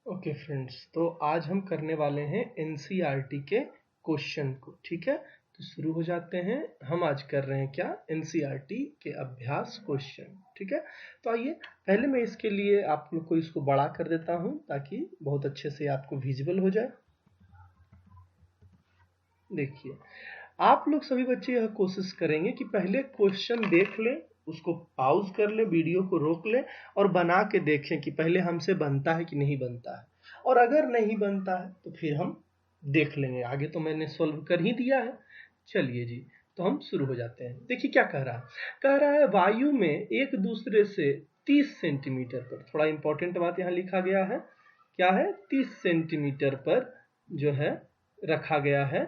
Okay friends, तो आज हम करने वाले हैं एनसीईआरटी के क्वेश्चन को। ठीक है, तो शुरू हो जाते हैं। हम आज कर रहे हैं क्या, एनसीईआरटी के अभ्यास क्वेश्चन। ठीक है, तो आइए पहले मैं इसके लिए आप लोग को इसको बड़ा कर देता हूं ताकि बहुत अच्छे से आपको विजिबल हो जाए। देखिए, आप लोग सभी बच्चे यह कोशिश करेंगे कि पहले क्वेश्चन देख लें, उसको पॉज कर लें, वीडियो को रोक लें और बना के देखें कि पहले हमसे बनता है कि नहीं बनता है। और अगर नहीं बनता है तो फिर हम देख लेंगे आगे, तो मैंने सॉल्व कर ही दिया है। चलिए जी, तो हम शुरू हो जाते हैं। देखिए क्या कह रहा है, वायु में एक दूसरे से 30 सेंटीमीटर पर, थोड़ा इंपॉर्टेंट बात यहाँ लिखा गया है, क्या है, 30 सेंटीमीटर पर जो है रखा गया है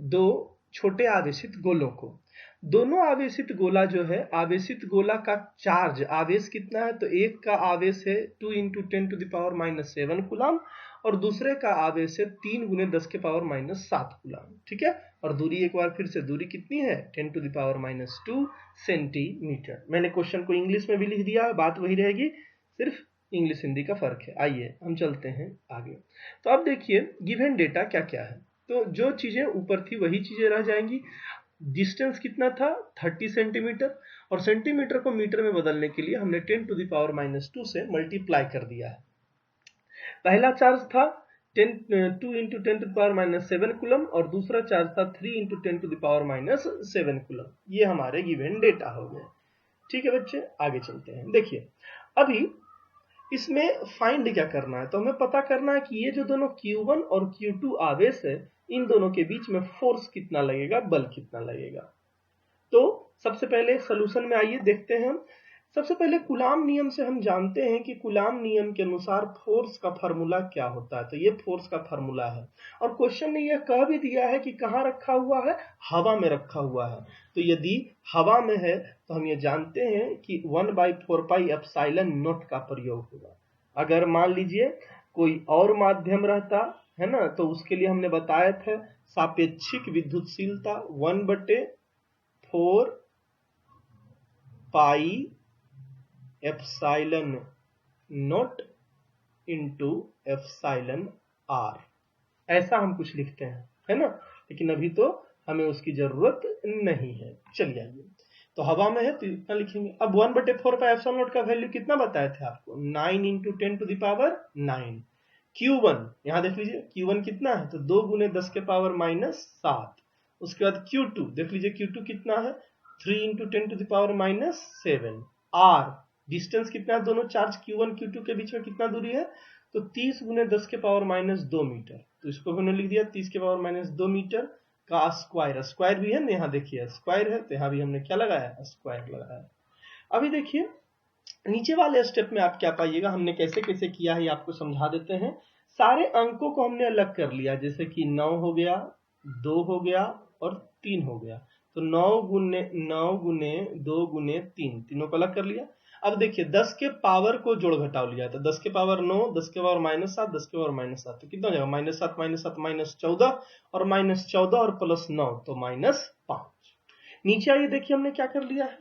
दो छोटे आवेशित गोलों को। दोनों आवेशित गोला जो है, आवेशित गोला का चार्ज, आवेश कितना है, तो एक का आवेश है 2 × 10⁻⁷ कूलम और दूसरे का आवेश है 3 × 10⁻⁷ कूलम। ठीक है, और दूरी एक बार फिर से, दूरी कितनी है, 10⁻⁻2 सेंटीमीटर। मैंने क्वेश्चन को इंग्लिश में भी लिख दिया है, बात वही रहेगी, सिर्फ इंग्लिश हिंदी का फर्क है। आइए हम चलते हैं आगे। तो अब देखिए गिवन डेटा क्या क्या है, तो जो चीजें ऊपर थी वही चीजें रह जाएंगी। डिस्टेंस कितना था, 30 सेंटीमीटर, और सेंटीमीटर को मीटर में बदलने के लिए हमने 10⁻⁻2 से मल्टीप्लाई कर दिया है। पहला चार्ज था 2 × 10⁻⁷ कूलम और दूसरा चार्ज था 3 × 10⁻⁷ कूलम। ये हमारे गिवन डेटा हो गए। ठीक है बच्चे, आगे चलते हैं। देखिए अभी इसमें फाइंड क्या करना है, तो हमें पता करना है कि ये जो दोनों Q1 और Q2 आवेश है, इन दोनों के बीच में फोर्स कितना लगेगा, बल कितना लगेगा। तो सबसे पहले सॉल्यूशन में आइए देखते हैं हम। सबसे पहले कूलाम नियम से हम जानते हैं कि कूलाम नियम के अनुसार फोर्स का फार्मूला क्या होता है, तो ये फोर्स का फार्मूला है। और क्वेश्चन ने यह कह भी दिया है कि कहाँ रखा हुआ है, हवा में रखा हुआ है। तो यदि हवा में है तो हम ये जानते हैं कि 1/4πε0 का प्रयोग होगा। अगर मान लीजिए कोई और माध्यम रहता है ना, तो उसके लिए हमने बताया था सापेक्षिक विद्युतशीलता 1/4πε0 εr, ऐसा हम कुछ लिखते हैं, है ना, लेकिन अभी तो हमें उसकी जरूरत नहीं है। चलिए आइए, तो हवा में है तो इतना लिखेंगे। अब 1/4πε0 का वैल्यू कितना बताए थे आपको, 9 × 10⁹। Q1 यहां देख लीजिए, Q1 कितना है, तो 2 × 10⁻⁷। उसके बाद Q2 देख लीजिए, Q2 कितना है, 3 × 10⁻⁷। R डिस्टेंस कितना है, दोनों चार्ज Q1 Q2 के बीच में कितना दूरी है, तो 30 × 10⁻2 मीटर। तो इसको हमने लिख दिया 30⁻2 मीटर का स्क्वायर। स्क्वायर भी है ना, यहाँ देखिए स्क्वायर है, तो यहाँ भी हमने क्या लगाया, स्क्वायर लगाया। अभी देखिए नीचे वाले स्टेप में आप क्या पाइएगा, हमने कैसे कैसे किया है आपको समझा देते हैं। सारे अंकों को हमने अलग कर लिया, जैसे कि 9 हो गया, 2 हो गया और 3 हो गया। तो 9 × 2 × 3, तीनों को अलग कर लिया। अब देखिए 10 के पावर को जोड़ घटाव लिया, तो 10 के पावर 9, 10 के पावर -7, 10 के पावर -7, तो कितना हो जाएगा, -7 -7 -14, और -14 और +9 तो -5। नीचे आइए देखिए हमने क्या कर लिया है,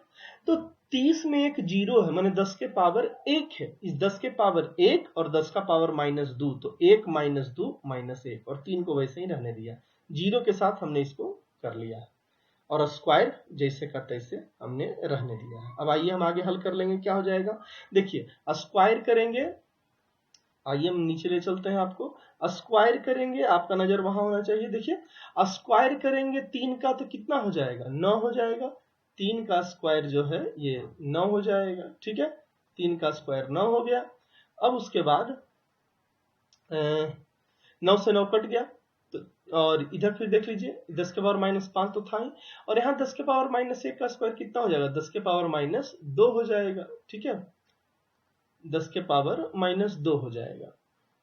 तो 30 में एक जीरो है, माने 10 के पावर 1 है। इस 10 के पावर 1 और 10 का पावर -2, तो 1 -2 -1, और 3 को वैसे ही रहने दिया, जीरो के साथ हमने इसको कर लिया है, और स्क्वायर जैसे का तैसे हमने रहने दिया है। अब आइए हम आगे हल कर लेंगे, क्या हो जाएगा, देखिए स्क्वायर करेंगे, आइए हम नीचे ले चलते हैं आपको। स्क्वायर करेंगे, आपका नजर वहां होना चाहिए, देखिए स्क्वायर करेंगे 3 का तो कितना हो जाएगा, 9 हो जाएगा। 3 का स्क्वायर जो है ये 9 हो जाएगा। ठीक है, 3 का स्क्वायर 9 हो गया। अब उसके बाद 9 से 9 कट गया, तो और इधर फिर देख लीजिए 10 के पावर -5 तो था ही, और यहाँ 10 के पावर -1 का स्क्वायर कितना हो जाएगा, 10 के पावर -2 हो जाएगा। ठीक है, 10 के पावर -2 हो जाएगा।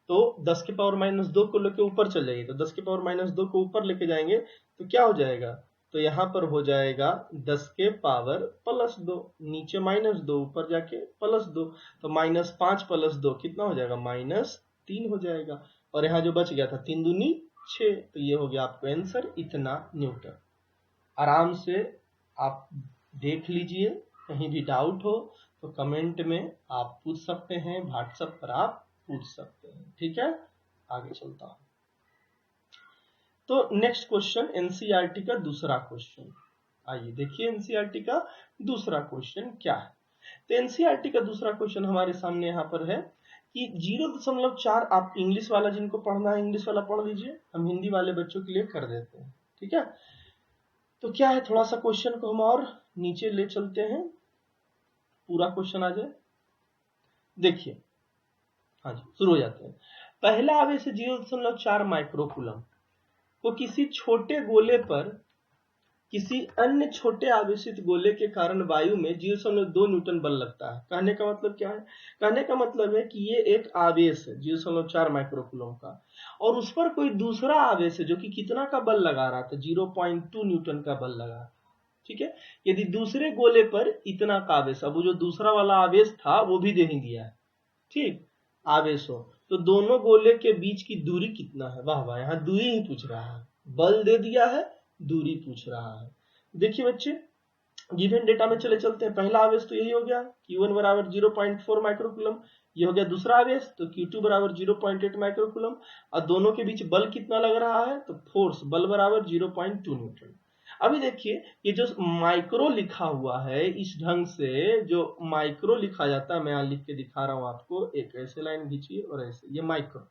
तो 10 के पावर -2 को लेके ऊपर चल जाएंगे, तो 10 के पावर -2 को ऊपर लेके जाएंगे तो क्या हो जाएगा, तो यहाँ पर हो जाएगा 10 के पावर +2, नीचे -2, ऊपर जाके +2, तो -5 + 2 कितना हो जाएगा, -3 हो जाएगा। और यहाँ जो बच गया था 3 दूनी 6, तो ये हो गया आपको आंसर, इतना न्यूटन। आराम से आप देख लीजिए, कहीं भी डाउट हो तो कमेंट में आप पूछ सकते हैं, व्हाट्सएप पर आप पूछ सकते हैं। ठीक है, आगे चलता हूं। तो नेक्स्ट क्वेश्चन एनसीईआरटी का दूसरा क्वेश्चन, आइए देखिए एनसीईआरटी का दूसरा क्वेश्चन क्या है। तो एनसीईआरटी का दूसरा क्वेश्चन हमारे सामने यहाँ पर है कि 0.4, आप इंग्लिश वाला जिनको पढ़ना है इंग्लिश वाला पढ़ लीजिए, हम हिंदी वाले बच्चों के लिए कर देते हैं। ठीक है, तो क्या है, थोड़ा सा क्वेश्चन को हम और नीचे ले चलते हैं, पूरा क्वेश्चन आ जाए। देखिए, हाँ जी, शुरू हो जाते हैं। पहला आवेश 0.4 माइक्रोकूलम को किसी छोटे गोले पर किसी अन्य छोटे आवेशित गोले के कारण वायु में 0.2 न्यूटन बल लगता है। कहने का मतलब क्या है, कहने का मतलब है कि ये एक आवेश है 0.4 माइक्रोकूलम का, और उस पर कोई दूसरा आवेश है जो कि कितना का बल लगा रहा था, 0.2 न्यूटन का बल लगा। ठीक है, यदि दूसरे गोले पर इतना का आवेश, अब वो जो दूसरा वाला आवेश था वो भी दे ही दिया है, ठीक, आवेश हो, तो दोनों गोले के बीच की दूरी कितना है। वाह वाह, यहाँ दूरी ही पूछ रहा है, बल दे दिया है, दूरी पूछ रहा है। देखिए बच्चे, गिवन डेटा में चले चलते हैं। पहला आवेश तो यही हो गया Q1 बराबर 0.4 माइक्रोकूलम, ये हो गया दूसरा आवेश, तो Q2 बराबर 0.8 माइक्रोकूलम, और दोनों के बीच बल कितना लग रहा है, तो फोर्स बल बराबर 0.2 न्यूटन। अभी देखिए, ये जो माइक्रो लिखा हुआ है, इस ढंग से जो माइक्रो लिखा जाता है, मैं यहाँ लिख के दिखा रहा हूं आपको, एक ऐसे लाइन खींचिए और ऐसे, ये माइक्रो।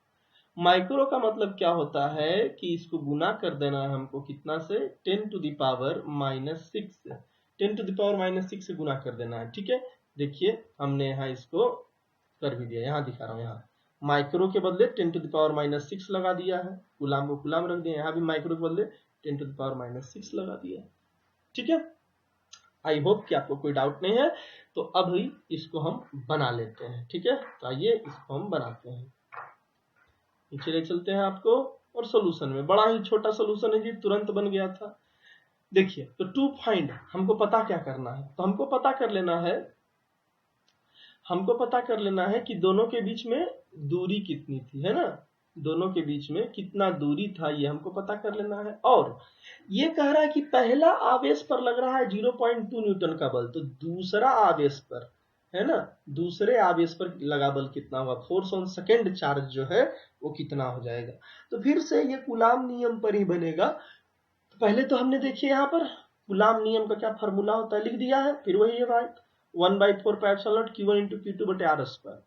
माइक्रो का मतलब क्या होता है कि इसको गुना कर देना है हमको कितना से, 10 to the power -6 से, 10 to the power -6 से गुना कर देना है। ठीक है, देखिए हमने यहाँ इसको कर भी दिया, यहाँ दिखा रहा हूँ, यहाँ माइक्रो के बदले 10 to the power -6 लगा दिया है, गुलाम को गुलाम रख दिया, यहाँ भी माइक्रो के बदले 10 to the power -6 लगा दिया है। ठीक है, आई होप कि आपको कोई डाउट नहीं है। तो अभी इसको हम बना लेते हैं। ठीक है, तो आइए इसको हम बनाते हैं, नीचे ले चलते हैं आपको, और सॉल्यूशन में बड़ा ही छोटा सॉल्यूशन है जी, तुरंत बन गया था। देखिए, तो टू फाइंड, हमको पता क्या करना है, तो हमको पता कर लेना है कि दोनों के बीच में दूरी कितनी थी, है ना, दोनों के बीच में कितना दूरी था, ये हमको पता कर लेना है। और ये कह रहा है कि पहला आवेश पर लग रहा है 0.2 न्यूटन का बल, तो दूसरा आवेश पर, है ना, दूसरे आवेश पर लगा बल कितना होगा, फोर्स ऑन सेकेंड चार्ज जो है वो कितना हो जाएगा। तो फिर से ये कूलाम नियम पर ही बनेगा। तो पहले तो हमने देखिए यहाँ पर कूलाम नियम का क्या फॉर्मूला होता है लिख दिया है, फिर वही है भाई 1/4 Q1 × Q2/r²।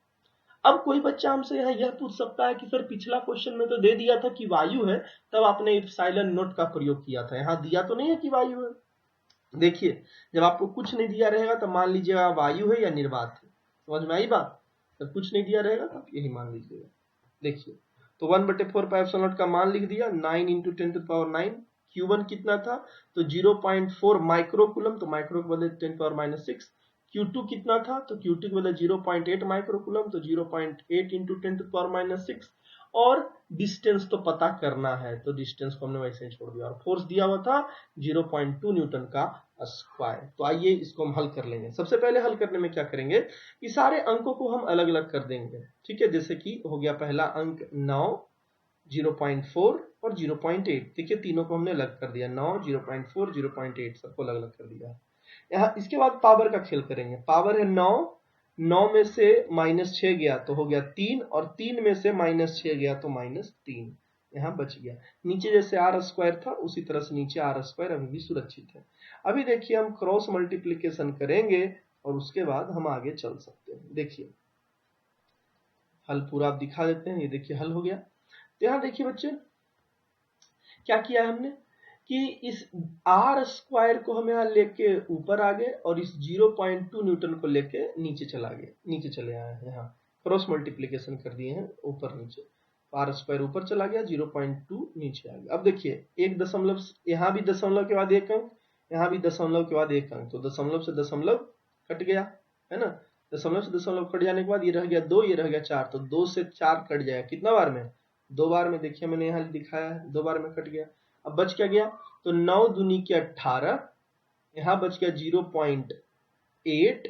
अब कोई बच्चा हमसे यहाँ यह पूछ सकता है कि सर पिछला क्वेश्चन में तो दे दिया था कि वायु है, तब आपने इप्सिलॉन नोट का प्रयोग किया था, यहाँ दिया तो नहीं है कि वायु है। देखिए, जब आपको कुछ नहीं दिया रहेगा तो मान लीजिएगा वायु है या निर्वात है, समझ में आई बात। जब कुछ नहीं दिया रहेगा तो यही मान लीजिएगा। देखिए, तो 1/4 का मान लिख दिया, 9 × 10⁹। Q1 कितना था, तो 0.4 माइक्रोकूलम, तो माइक्रो के बदले 10⁻⁶। Q2 कितना था, तो Q2 के बदले 0.8 माइक्रोकूलम, तो 0.8 × 10⁻⁶। और डिस्टेंस तो पता करना है, तो डिस्टेंस को हमने वैसे ही छोड़ दिया, और फोर्स दिया हुआ था 0.2 न्यूटन का स्क्वायर। तो आइए इसको हम हल कर लेंगे। सबसे पहले हल करने में क्या करेंगे कि सारे अंकों को हम अलग अलग कर देंगे। ठीक है, जैसे कि हो गया पहला अंक 9, 0.4 और 0.8। देखिए तीनों को हमने अलग कर दिया, 9, 0.4, 0.8 सबको अलग अलग कर दिया। यहाँ इसके बाद पावर का खेल करेंगे। पावर है 9, 9 में से -6 गया तो हो गया 3, और 3 में से -6 गया तो -3, यहाँ बच गया। नीचे जैसे r² था उसी तरह से नीचे r² अभी भी सुरक्षित है। अभी देखिए हम क्रॉस मल्टीप्लीकेशन करेंगे और उसके बाद हम आगे चल सकते हैं। देखिए हल पूरा आप दिखा देते हैं, ये देखिए हल हो गया। तो यहाँ देखिए बच्चे क्या किया है हमने कि इस r² को हम यहाँ लेके ऊपर आ गए और इस 0.2 न्यूटन को लेके नीचे चले आए हैं। यहाँ क्रॉस मल्टीप्लीकेशन कर दिए हैं ऊपर नीचे, r² ऊपर चला गया, 0.2 नीचे आ गया। अब देखिए एक दशमलव, यहाँ भी दशमलव के बाद एक अंक, यहाँ भी दशमलव के बाद एक अंक, तो दशमलव से दशमलव कट गया, है ना, दशमलव से दशमलव कट जाने के बाद ये रह गया 2, ये रह गया 4, तो 2 से 4 कट जाएगा कितना बार में, 2 बार में। देखिए मैंने यहाँ दिखाया है 2 बार में कट गया। अब बच क्या गया, तो 9 दूनी के 18, यहाँ बच गया 0.8।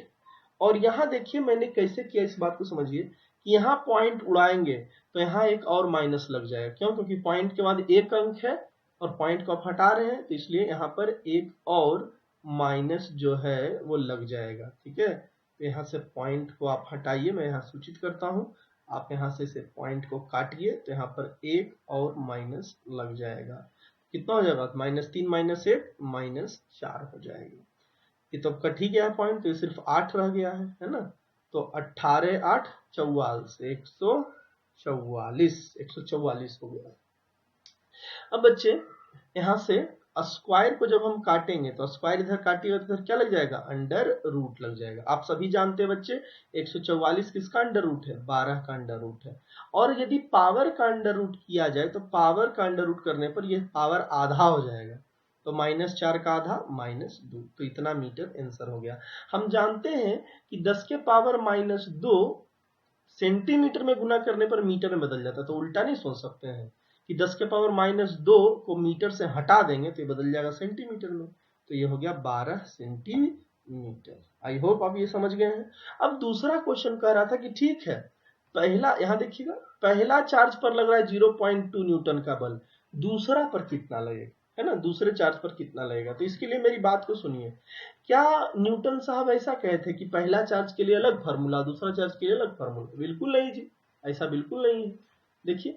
और यहाँ देखिए मैंने कैसे किया, इस बात को समझिए कि यहाँ पॉइंट उड़ाएंगे तो यहाँ एक और माइनस लग जाएगा। क्यों, क्योंकि पॉइंट के बाद एक अंक है और पॉइंट को आप हटा रहे हैं, तो इसलिए यहाँ पर एक और माइनस जो है वो लग जाएगा। ठीक है, तो यहाँ से पॉइंट को आप हटाइए, मैं यहाँ सूचित करता हूँ, आप यहाँ से पॉइंट को काटिए तो यहाँ पर एक और माइनस लग जाएगा। कितना हो जाएगा? -3 - 1 -4 हो जाएगा। ये तो कट ही गया पॉइंट, तो ये सिर्फ 8 रह गया है ना। तो 18 8 44 144 हो गया। अब बच्चे यहाँ से स्क्वायर को जब हम काटेंगे तो स्क्वायर इधर काटिएगा तो इधर क्या लग जाएगा? अंडर रूट लग जाएगा। आप सभी जानते हैं बच्चे 144 किसका अंडर रूट है? 12 का अंडर रूट है। और यदि पावर का अंडर रूट किया जाए तो पावर का अंडर रूट करने पर यह पावर आधा हो जाएगा, तो -4 का आधा -2, तो इतना मीटर आंसर हो गया। हम जानते हैं कि 10 के पावर -2 सेंटीमीटर में गुना करने पर मीटर में बदल जाता है, तो उल्टा नहीं सोच सकते हैं कि 10 के पावर -2 को मीटर से हटा देंगे तो ये बदल जाएगा सेंटीमीटर में, तो ये हो गया 12 सेंटीमीटर। आई होप आप ये समझ गए हैं। अब दूसरा क्वेश्चन कह रहा था कि ठीक है, पहला यहाँ देखिएगा, पहला चार्ज पर लग रहा है 0.2 न्यूटन का बल, दूसरा पर कितना लगेगा, है ना, दूसरे चार्ज पर कितना लगेगा। तो इसके लिए मेरी बात को सुनिए। क्या न्यूटन साहब ऐसा कहे थे कि पहला चार्ज के लिए अलग फार्मूला, दूसरा चार्ज के लिए अलग फार्मूला? बिल्कुल नहीं जी, ऐसा बिल्कुल नहीं है। देखिए,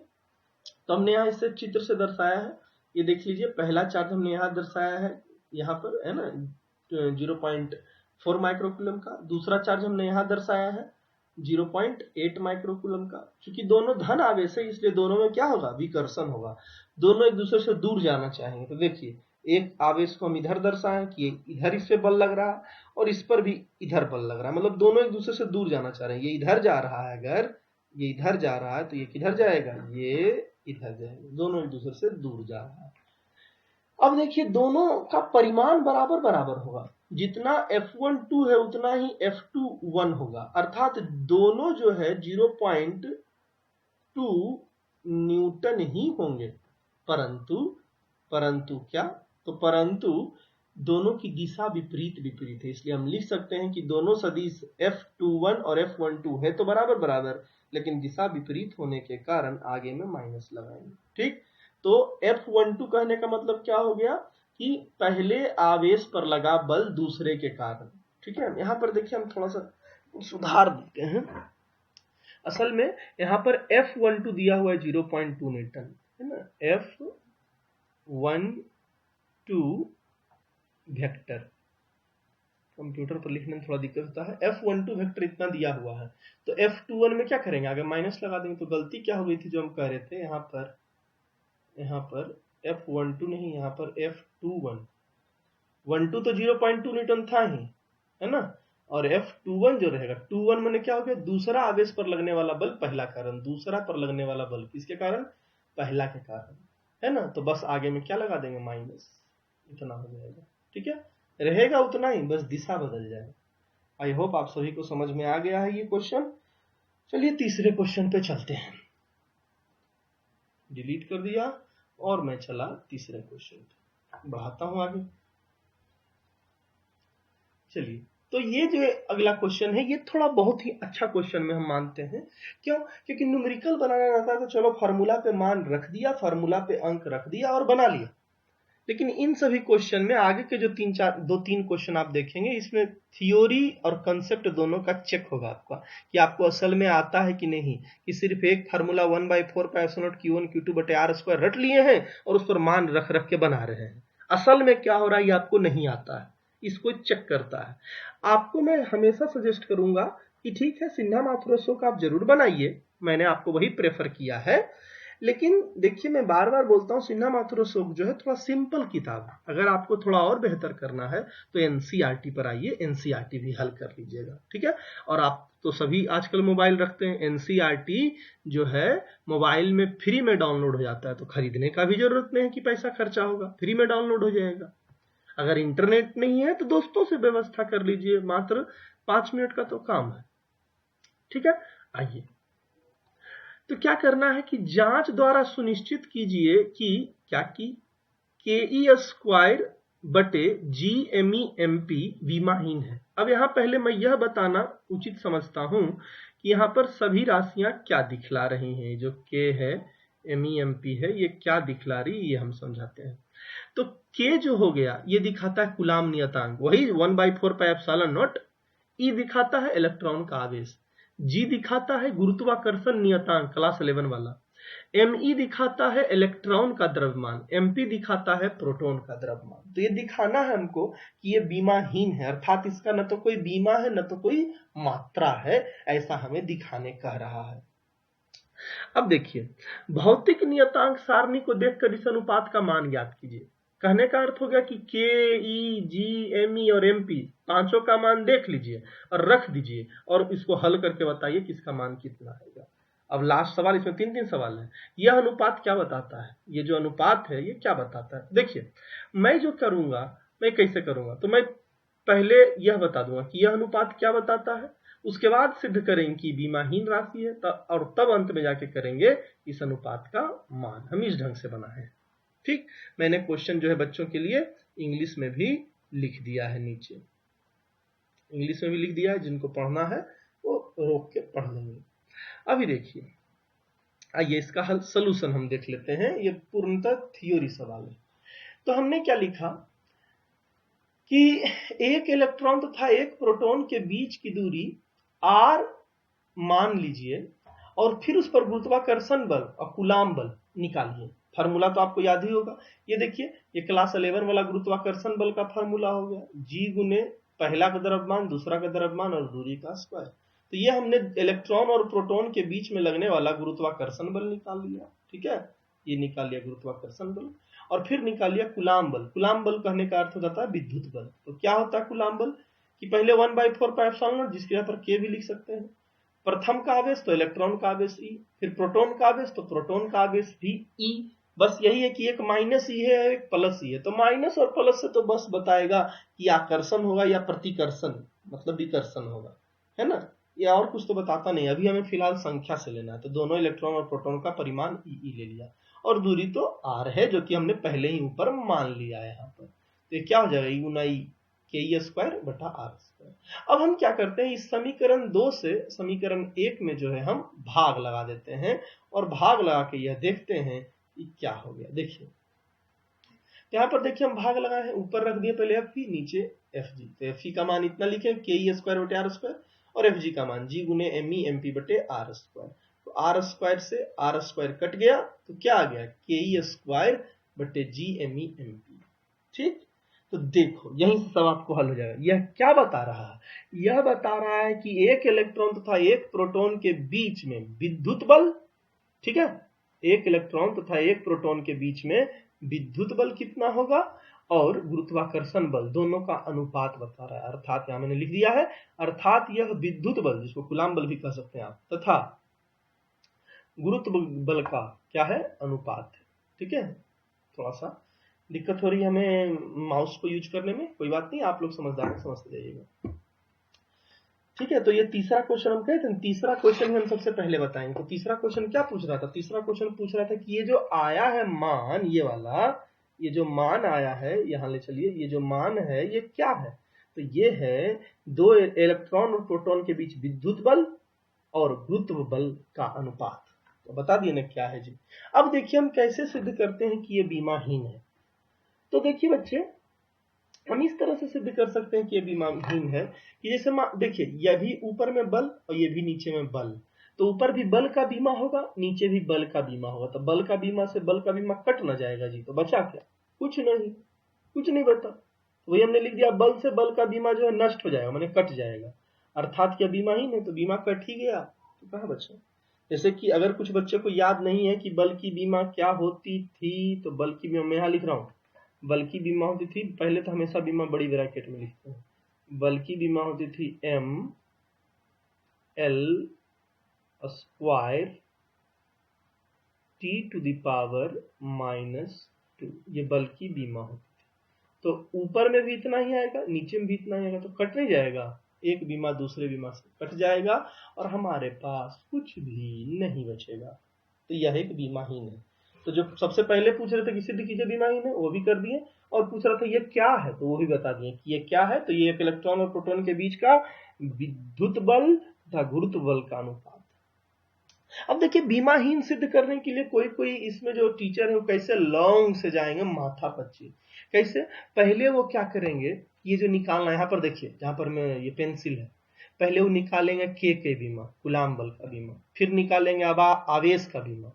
तो हमने यहाँ इसे चित्र से दर्शाया है। ये देख लीजिए, पहला चार्ज हमने यहाँ दर्शाया है, यहाँ पर है ना 0.4 माइक्रोकूलम का। दूसरा चार्ज हमने यहाँ दर्शाया है 0.8 माइक्रोकूलम का। क्योंकि दोनों धन आवेश है इसलिए दोनों में क्या होगा? विकर्षण होगा, दोनों एक दूसरे से दूर जाना चाहेंगे। तो देखिए, एक आवेश को हम इधर दर्शाएं कि इधर इस पे बल लग रहा है और इस पर भी इधर बल लग रहा है, मतलब दोनों एक दूसरे से दूर जाना चाह रहे हैं। ये इधर जा रहा है, अगर ये इधर जा रहा है तो ये किधर जाएगा? ये इधर जाएगा, दोनों एक दूसरे से दूर जा रहा है। अब देखिए, दोनों का परिमाण बराबर बराबर होगा, जितना F12 है उतना ही F21 होगा, अर्थात दोनों जो है 0.2 न्यूटन ही होंगे। परंतु क्या? तो परंतु दोनों की दिशा विपरीत विपरीत है, इसलिए हम लिख सकते हैं कि दोनों सदिश F21 और F12 है तो बराबर बराबर, लेकिन दिशा विपरीत होने के कारण आगे में माइनस लगाएंगे। ठीक, तो F12 कहने का मतलब क्या हो गया कि पहले आवेश पर लगा बल दूसरे के कारण। ठीक है, यहाँ पर देखिए हम थोड़ा सा सुधार देते हैं। असल में यहाँ पर F12 दिया हुआ है 0.2 न्यूटन, है ना। F12 वेक्टर, कंप्यूटर पर लिखने में थोड़ा दिक्कत होता है। F12 वेक्टर इतना दिया हुआ है, तो F21 में क्या करेंगे? आगे माइनस लगा देंगे। तो गलती क्या हो गई थी जो हम कह रहे थे, यहाँ पर F12 नहीं, यहाँ पर F21। 12 तो 0.2 न्यूटन था ही, है ना, और F21 जो रहेगा, 21 मैंने क्या हो गया? दूसरा आवेश पर लगने वाला बल पहला कारण, दूसरा पर लगने वाला बल किसके कारण? पहला के कारण, है ना। तो बस आगे में क्या लगा देंगे? माइनस, इतना हो जाएगा। ठीक है, रहेगा उतना ही, बस दिशा बदल जाएगा। आई होप आप सभी को समझ में आ गया है ये क्वेश्चन। चलिए तीसरे क्वेश्चन पे चलते हैं। डिलीट कर दिया और मैं चला तीसरे क्वेश्चन पे, बढ़ाता हूं आगे। चलिए, तो ये जो अगला क्वेश्चन है, ये थोड़ा बहुत ही अच्छा क्वेश्चन में हम मानते हैं। क्यों? क्योंकि न्यूमेरिकल बनाना रहता है तो चलो फार्मूला पे मान रख दिया, फार्मूला पे अंक रख दिया और बना लिया। लेकिन इन सभी क्वेश्चन में आगे के जो 2-3 क्वेश्चन आप देखेंगे, इसमें थियोरी और कंसेप्ट दोनों का चेक होगा आपका, कि आपको असल में आता है कि नहीं, कि सिर्फ एक फार्मूला 1/4 Q1 Q2/r² रट लिए हैं और उस पर मान रख रख के बना रहे हैं। असल में क्या हो रहा है ये आपको नहीं आता है, इसको चेक करता है। आपको मैं हमेशा सजेस्ट करूंगा कि ठीक है, सिन्हा माथुर अशोक आप जरूर बनाइए, मैंने आपको वही प्रेफर किया है। लेकिन देखिए, मैं बार बार बोलता हूँ, सिन्हा माथुर अशोक जो है थोड़ा सिंपल किताब है। अगर आपको थोड़ा और बेहतर करना है तो एनसीईआरटी पर आइए, एनसीईआरटी भी हल कर लीजिएगा। ठीक है, और आप तो सभी आजकल मोबाइल रखते हैं, एनसीईआरटी जो है मोबाइल में फ्री में डाउनलोड हो जाता है, तो खरीदने का भी जरूरत नहीं है कि पैसा खर्चा होगा, फ्री में डाउनलोड हो जाएगा। अगर इंटरनेट नहीं है तो दोस्तों से व्यवस्था कर लीजिए, मात्र 5 मिनट का तो काम है। ठीक है, आइए। तो क्या करना है कि जांच द्वारा सुनिश्चित कीजिए कि क्या की KE²/GME/MP विमाहीन है। अब यहां पहले मैं यह बताना उचित समझता हूं कि यहां पर सभी राशियां क्या दिखला रही हैं। जो K है, MEMP है, ये क्या दिखला रही है ये हम समझाते हैं। तो K जो हो गया ये दिखाता है कूलाम नियतांक, वही 1/4πε0। E दिखाता है इलेक्ट्रॉन का आवेश, जी दिखाता है गुरुत्वाकर्षण नियतांक क्लास 11 वाला, Me दिखाता है इलेक्ट्रॉन का द्रव्यमान, Mp दिखाता है प्रोटॉन का द्रव्यमान। तो ये दिखाना है हमको कि ये बीमाहीन है, अर्थात इसका न तो कोई बीमा है न तो कोई मात्रा है, ऐसा हमें दिखाने कह रहा है। अब देखिए, भौतिक नियतांक सारणी को देखकर इस अनुपात का मान ज्ञात कीजिए। कहने का अर्थ हो गया कि के, ई, जी, एम ई और एम पी पांचों का मान देख लीजिए और रख दीजिए और इसको हल करके बताइए कि इसका मान कितना आएगा। अब लास्ट सवाल, इसमें 3 सवाल है। यह अनुपात क्या बताता है? ये जो अनुपात है ये क्या बताता है? देखिए, मैं जो करूंगा, मैं कैसे करूंगा, तो मैं पहले यह बता दूंगा कि यह अनुपात क्या बताता है, उसके बाद सिद्ध करेंगे कि बीमाहीन राशि है, और तब अंत में जाके करेंगे इस अनुपात का मान। हम इस ढंग से बनाए हैं। ठीक, मैंने क्वेश्चन जो है बच्चों के लिए इंग्लिश में भी लिख दिया है, नीचे इंग्लिश में भी लिख दिया है, जिनको पढ़ना है वो रोक के पढ़ लेंगे। अभी देखिए, आइए इसका हल सलूशन हम देख लेते हैं। ये पूर्णतः थ्योरी सवाल है। तो हमने क्या लिखा कि एक इलेक्ट्रॉन तथा एक प्रोटॉन के बीच की दूरी r मान लीजिए और फिर उस पर गुरुत्वाकर्षण बल और कूलाम बल निकालिए। फार्मूला तो आपको याद ही होगा। ये देखिए, ये क्लास 11 वाला गुरुत्वाकर्षण बल का फार्मूला हो गया, जी गुने पहला का द्रव्यमान, दूसरा का द्रव्यमान और दूरी का स्क्वायर। तो ये हमने इलेक्ट्रॉन और प्रोटॉन के बीच में लगने वाला गुरुत्वाकर्षण बल निकाल लिया। ठीक है, ये निकाल लिया गुरुत्वाकर्षण बल और फिर निकाल लिया कूलाम बल। कूलाम बल कहने का अर्थ हो जाता है विद्युत बल। तो क्या होता है कूलाम बल कि पहले 1/4 पाई एप्सिलॉन नॉट, जिसके यहाँ पर के भी लिख सकते हैं। प्रथम का आवेश तो इलेक्ट्रॉन का आवेश ई, फिर प्रोटॉन का आवेश तो प्रोटॉन का आवेश भी ई। बस यही है कि एक माइनस ई है, एक प्लस ई है। तो माइनस और प्लस से तो बस बताएगा कि आकर्षण होगा या प्रतिकर्षण, मतलब विकर्षण होगा, है ना। या और कुछ तो बताता नहीं। अभी हमें फिलहाल संख्या से लेना है। तो दोनों इलेक्ट्रॉन और प्रोटॉन का परिमाण ई ले लिया और दूरी तो आर है, जो कि हमने पहले ही ऊपर मान लिया है यहाँ पर। तो ये क्या हो जाएगा, ई गुना ई के ई स्क्वायर बटा आर स्क्वायर। अब हम क्या करते हैं, इस समीकरण 2 से समीकरण 1 में जो है हम भाग लगा देते हैं और भाग लगा के यह देखते हैं कि क्या हो गया। देखिए, यहाँ पर देखिए हम भाग लगाए हैं, ऊपर रख दिए पहले एफ पी, नीचे एफ जी। तो एफ का मान इतना लिखे के ई स्क्वायर बटे आर स्क्वायर और एफ जी का मान जी गुने एम ई एम पी बटे आर स्क्वायर। तो आर स्क्वायर से आर स्क्वायर कट गया तो क्या आ गया, के ई स्क्वायर बटे G M E M P. ठीक, तो देखो यहीं से सब आपको हल हो जाएगा। यह क्या बता रहा है, यह बता रहा है कि एक इलेक्ट्रॉन तथा एक प्रोटॉन के बीच में विद्युत बल, ठीक है, एक इलेक्ट्रॉन तथा एक प्रोटॉन के बीच में विद्युत बल कितना होगा और गुरुत्वाकर्षण बल, दोनों का अनुपात बता रहा है। अर्थात यहां मैंने लिख दिया है, अर्थात यह विद्युत बल, जिसको कूलाम बल भी कह सकते हैं आप, तथा गुरुत्व बल का क्या है, अनुपात है। ठीक है, थोड़ा सा दिक्कत हो रही है हमें माउस को यूज करने में, कोई बात नहीं, आप लोग समझदार समझते जाइएगा। ठीक है, तो ये तीसरा क्वेश्चन हम कहते हैं, तीसरा क्वेश्चन हम सबसे पहले बताएंगे। तो तीसरा क्वेश्चन क्या पूछ रहा था, तीसरा क्वेश्चन पूछ रहा था कि ये जो आया है मान, ये वाला, ये जो मान आया है, यहां ले चलिए, ये जो मान है ये क्या है, तो ये है दो इलेक्ट्रॉन और प्रोटॉन के बीच विद्युत बल और गुरुत्व बल का अनुपात। तो बता दिए ना क्या है जी। अब देखिए हम कैसे सिद्ध करते हैं कि ये बीमाहीन है। तो देखिए बच्चे, हम इस तरह से सिद्ध कर सकते हैं कि ये बीमाहीन है कि जैसे देखिए, यह भी ऊपर में बल और ये भी नीचे में बल, तो ऊपर भी बल का बीमा होगा, नीचे भी बल का बीमा होगा। तो बल का बीमा से बल का बीमा कट ना जाएगा जी, तो बचा क्या, कुछ नहीं, कुछ नहीं बता। वही हमने लिख दिया, बल से बल का बीमा जो है नष्ट हो जाएगा, माने कट जाएगा, अर्थात क्या बीमाहीन है, तो बीमा कट ही गया, तो कहाँ बचा। जैसे कि अगर कुछ बच्चे को याद नहीं है कि बल की बीमा क्या होती थी, तो बल की बीमा मैं यहाँ लिख रहा हूँ, बल की बीमा होती थी, पहले तो हमेशा बीमा बड़ी ब्रैकेट में लिखते हैं, बल की बीमा होती थी M L square T to the power -2, ये बल की बीमा होती थी। तो ऊपर में भी इतना ही आएगा, नीचे में भी इतना ही आएगा, तो कट नहीं जाएगा, एक बीमा दूसरे बीमा से कट जाएगा और हमारे पास कुछ भी नहीं बचेगा। तो यह एक बीमाहीन है। तो जो सबसे पहले पूछ रहे थे कि सिद्ध कीजिए बीमाहीन है, वो भी कर दिए, और पूछ रहा था ये क्या है, तो वो भी बता दिए कि ये क्या है। तो ये एक इलेक्ट्रॉन और प्रोटॉन के बीच का विद्युत बल तथा गुरुत्व बल का अनुपात। अब देखिए, बीमाहीन सिद्ध करने के लिए कोई कोई इसमें जो टीचर है वो कैसे लॉन्ग से जाएंगे, माथा पच्ची। कैसे, पहले वो क्या करेंगे, ये जो निकालना, यहाँ पर देखिए, जहां पर मैं ये पेंसिल है, पहले वो निकालेंगे के बीमा, कूलाम बल का बीमा, फिर निकालेंगे अब आवेश का बीमा,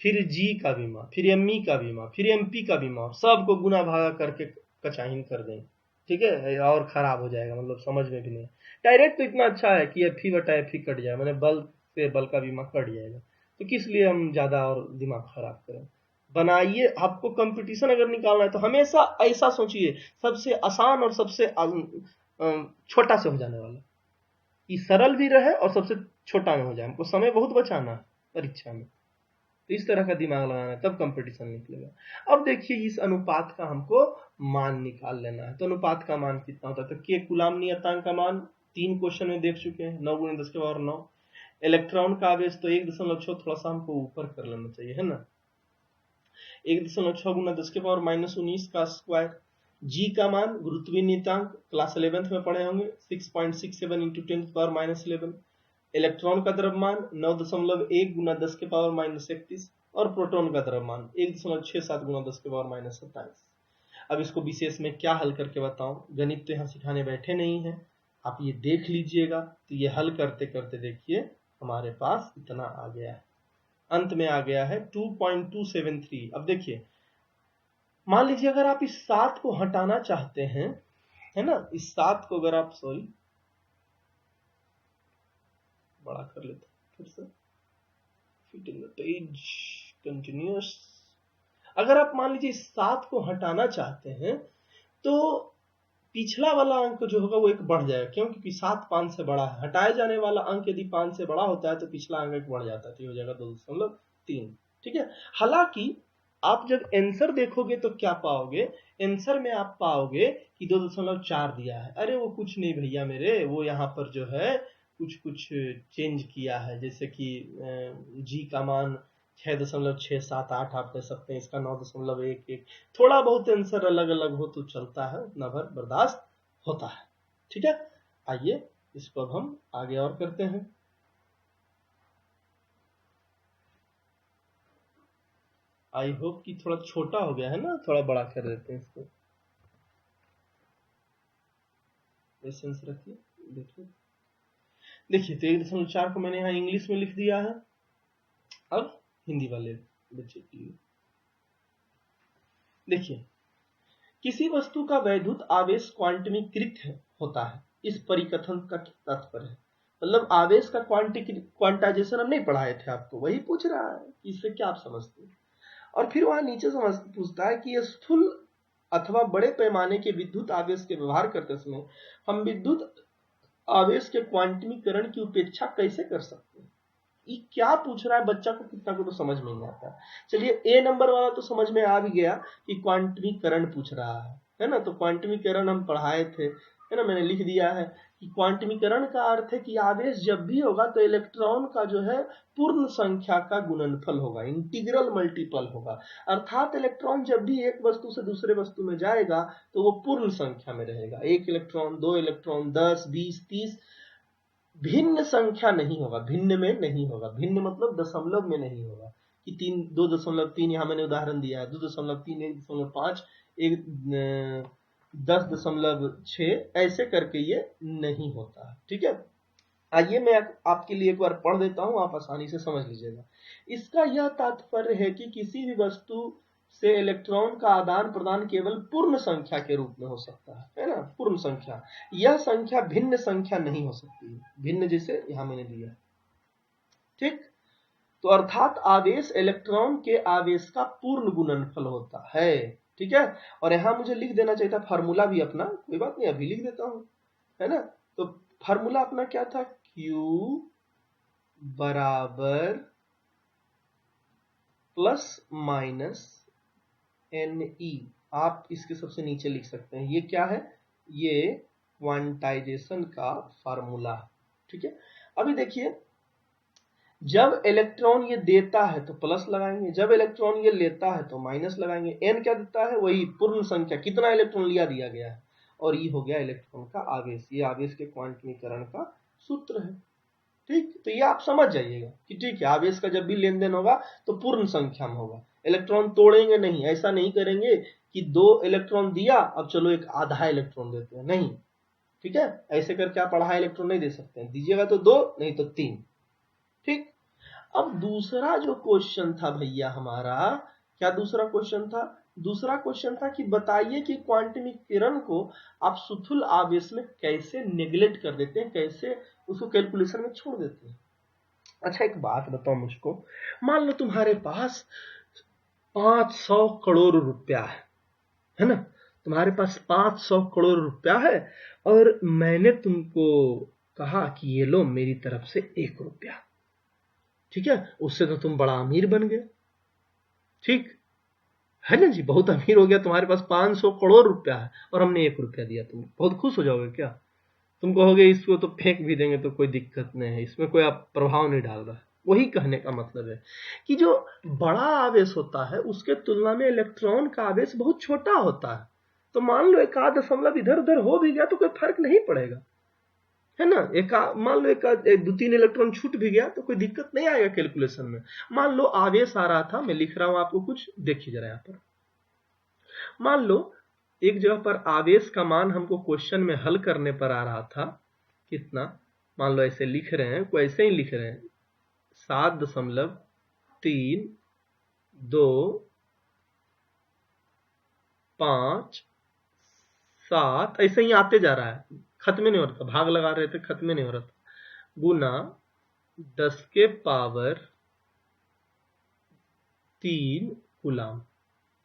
फिर जी का बीमा, फिर एमई का बीमा, फिर एमपी का बीमा, और सबको गुना भागा करके कचाहीन कर देंगे। ठीक है, और खराब हो जाएगा, मतलब समझ में भी नहीं। डायरेक्ट तो इतना अच्छा है कि एफ बटा एफ कट जाए, मैंने बल से बल का बीमा कट जाएगा, तो किस लिए हम ज्यादा और दिमाग खराब करें। बनाइए, आपको कंपटीशन अगर निकालना है तो हमेशा ऐसा सोचिए सबसे आसान और सबसे छोटा से हो जाने वाला, ये सरल भी रहे और सबसे छोटा में हो जाए। हमको समय बहुत बचाना है परीक्षा में, तो इस तरह का दिमाग लगाना है, तब कंपटीशन निकलेगा। अब देखिए इस अनुपात का हमको मान निकाल लेना है। तो अनुपात का मान कितना होता है, तो के कूलाम नियतांक का मान 3 क्वेश्चन में देख चुके हैं, 9 × 10⁻⁹। इलेक्ट्रॉन का आवेश तो 1.6, थोड़ा सा हमको ऊपर कर लेना चाहिए, है ना, 1.6 × 10⁻−19 का स्क्वायर। जी का मान गुरुत्वीय नियतांक क्लास 11th में पढ़े होंगे, 6.67 × 10⁻11। इलेक्ट्रॉन का द्रव्यमान 9.1 × 10⁻31 और प्रोटॉन का द्रव्यमान 1.67 × 10⁻27। अब इसको विशेष में क्या हल करके बताऊं, गणित तो यहाँ सिखाने बैठे नहीं है, आप ये देख लीजिएगा। तो ये हल करते करते देखिए हमारे पास इतना आ गया है, अंत में आ गया है 2.273। अब देखिए मान लीजिए अगर आप इस 7 को हटाना चाहते हैं, है ना, इस 7 को अगर आप बड़ा कर लेते फिर से, fit in the page continuous. अगर आप मान लीजिए इस 7 को हटाना चाहते हैं तो पिछला वाला अंक जो होगा वो 1 बढ़ जाएगा, क्योंकि 7 5 से बड़ा है। हटाए जाने वाला अंक यदि 5 से बड़ा होता है तो पिछला अंक 1 बढ़ जाता है, तो ये हो जाएगा 2.3। ठीक है, हालांकि आप जब आंसर देखोगे तो क्या पाओगे, आंसर में आप पाओगे कि 2.4 दिया है। अरे वो कुछ नहीं भैया मेरे, वो यहाँ पर जो है कुछ चेंज किया है, जैसे कि जी का मान 6.678 आप कह सकते हैं, इसका 9.11, थोड़ा बहुत आंसर अलग अलग हो तो चलता है, उतना भर बर्दाश्त होता है। ठीक है, आइए इसको अब हम आगे और करते हैं। आई होप कि थोड़ा छोटा हो गया है ना, थोड़ा बड़ा कर देते हैं इसको, पेशेंस रखिए। देखिए तो 1.4 को मैंने यहाँ इंग्लिश में लिख दिया है। अब हिंदी वाले बच्चे के लिए देखिए, किसी वस्तु का वैद्युत आवेश क्वांटमीकृत होता है, इस परिकथन का तात्पर्य है, मतलब आवेश का क्वांटाइजेशन हम नहीं पढ़ाए थे आपको, वही पूछ रहा है कि इससे क्या आप समझते हैं। और फिर वहां नीचे पूछता है कि स्थूल अथवा बड़े पैमाने के विद्युत आवेश के व्यवहार करते समय हम विद्युत आवेश के क्वांटमीकरण की उपेक्षा कैसे कर सकते हैं। ये क्या पूछ रहा है, बच्चा को कितना को तो समझ में नहीं आता। चलिए ए नंबर वाला तो समझ में आ भी गया कि क्वांटमीकरण पूछ रहा है ना, तो क्वांटमीकरण हम पढ़ाए थे, है ना, मैंने लिख दिया है कि क्वांटमीकरण का अर्थ है कि आवेश जब भी होगा तो इलेक्ट्रॉन का जो है पूर्ण संख्या का गुणनफल होगा, इंटीग्रल मल्टीपल होगा। अर्थात इलेक्ट्रॉन जब भी एक वस्तु से दूसरे वस्तु में जाएगा तो वो पूर्ण संख्या में रहेगा, 1 इलेक्ट्रॉन, 2 इलेक्ट्रॉन, 10, 20, 30, भिन्न संख्या नहीं होगा, भिन्न में नहीं होगा। भिन्न मतलब दशमलव में नहीं होगा कि 2.3 यहाँ मैंने उदाहरण दिया है, 2.3, 1.5, 10.6 ऐसे करके ये नहीं होता है। ठीक है, आइए मैं आपके लिए एक बार पढ़ देता हूं, आप आसानी से समझ लीजिएगा। इसका यह तात्पर्य है कि किसी भी वस्तु से इलेक्ट्रॉन का आदान प्रदान केवल पूर्ण संख्या के रूप में हो सकता है ना, पूर्ण संख्या। यह संख्या भिन्न संख्या नहीं हो सकती, भिन्न जैसे यहां मैंने दिया। ठीक, तो अर्थात आवेश इलेक्ट्रॉन के आवेश का पूर्ण गुणनफल होता है। ठीक है, और यहां मुझे लिख देना चाहिए था फार्मूला भी अपना, कोई बात नहीं अभी लिख देता हूं, है ना। तो फार्मूला अपना क्या था, Q बराबर प्लस माइनस Ne, आप इसके सबसे नीचे लिख सकते हैं। ये क्या है, ये क्वांटाइजेशन का फार्मूला। ठीक है, अभी देखिए जब इलेक्ट्रॉन ये देता है तो प्लस लगाएंगे, जब इलेक्ट्रॉन ये लेता है तो माइनस लगाएंगे। n क्या देता है, वही पूर्ण संख्या, कितना इलेक्ट्रॉन लिया दिया गया है, और ये हो गया इलेक्ट्रॉन का आवेश। ये आवेश के क्वांटमीकरण का सूत्र है। ठीक, तो ये आप समझ जाइएगा कि ठीक है, आवेश का जब भी लेन देन होगा तो पूर्ण संख्या में होगा, इलेक्ट्रॉन तोड़ेंगे नहीं, ऐसा नहीं करेंगे कि 2 इलेक्ट्रॉन दिया अब चलो एक आधा इलेक्ट्रॉन देते हैं, नहीं, ठीक है, ऐसे करके आप अढ़ाई इलेक्ट्रॉन नहीं दे सकते हैं, दीजिएगा तो 2 नहीं तो 3। ठीक, अब दूसरा जो क्वेश्चन था भैया हमारा, क्या दूसरा क्वेश्चन था? दूसरा क्वेश्चन था कि बताइए कि क्वांटम किरण को आप सुथुल आवेश में कैसे नेग्लेक्ट कर देते हैं, कैसे उसको कैलकुलेशन में छोड़ देते हैं। अच्छा एक बात बताओ मुझको, मान लो तुम्हारे पास 500 करोड़ रुपया है ना, तुम्हारे पास 500 करोड़ रुपया है और मैंने तुमको कहा कि ये लो मेरी तरफ से 1 रुपया, ठीक है, उससे तो तुम बड़ा अमीर बन गए, ठीक है ना जी, बहुत अमीर हो गया, तुम्हारे पास 500 करोड़ रुपया है और हमने 1 रुपया दिया, तुम बहुत खुश हो जाओगे क्या? तुम कहोगे इसको तो फेंक भी देंगे तो कोई दिक्कत नहीं है, इसमें कोई आप प्रभाव नहीं डाल रहा। वही कहने का मतलब है कि जो बड़ा आवेश होता है उसके तुलना में इलेक्ट्रॉन का आवेश बहुत छोटा होता है, तो मान लो 1.5 इधर उधर हो भी गया तो कोई फर्क नहीं पड़ेगा, है ना। मान लो 2-3 इलेक्ट्रॉन छूट भी गया तो कोई दिक्कत नहीं आएगा कैलकुलेशन में। मान लो आवेश आ रहा था, मैं लिख रहा हूं आपको कुछ, देखिए जरा यहाँ पर, मान लो एक जगह पर आवेश का मान हमको क्वेश्चन में हल करने पर आ रहा था कितना, मान लो ऐसे लिख रहे हैं, कोई ऐसे ही लिख रहे हैं 7.325 ऐसे ही आते जा रहा है, खत्म नहीं हो रहा था, भाग लगा रहे थे खत्म नहीं हो रहा था, गुना 10⁻³ कूलाम।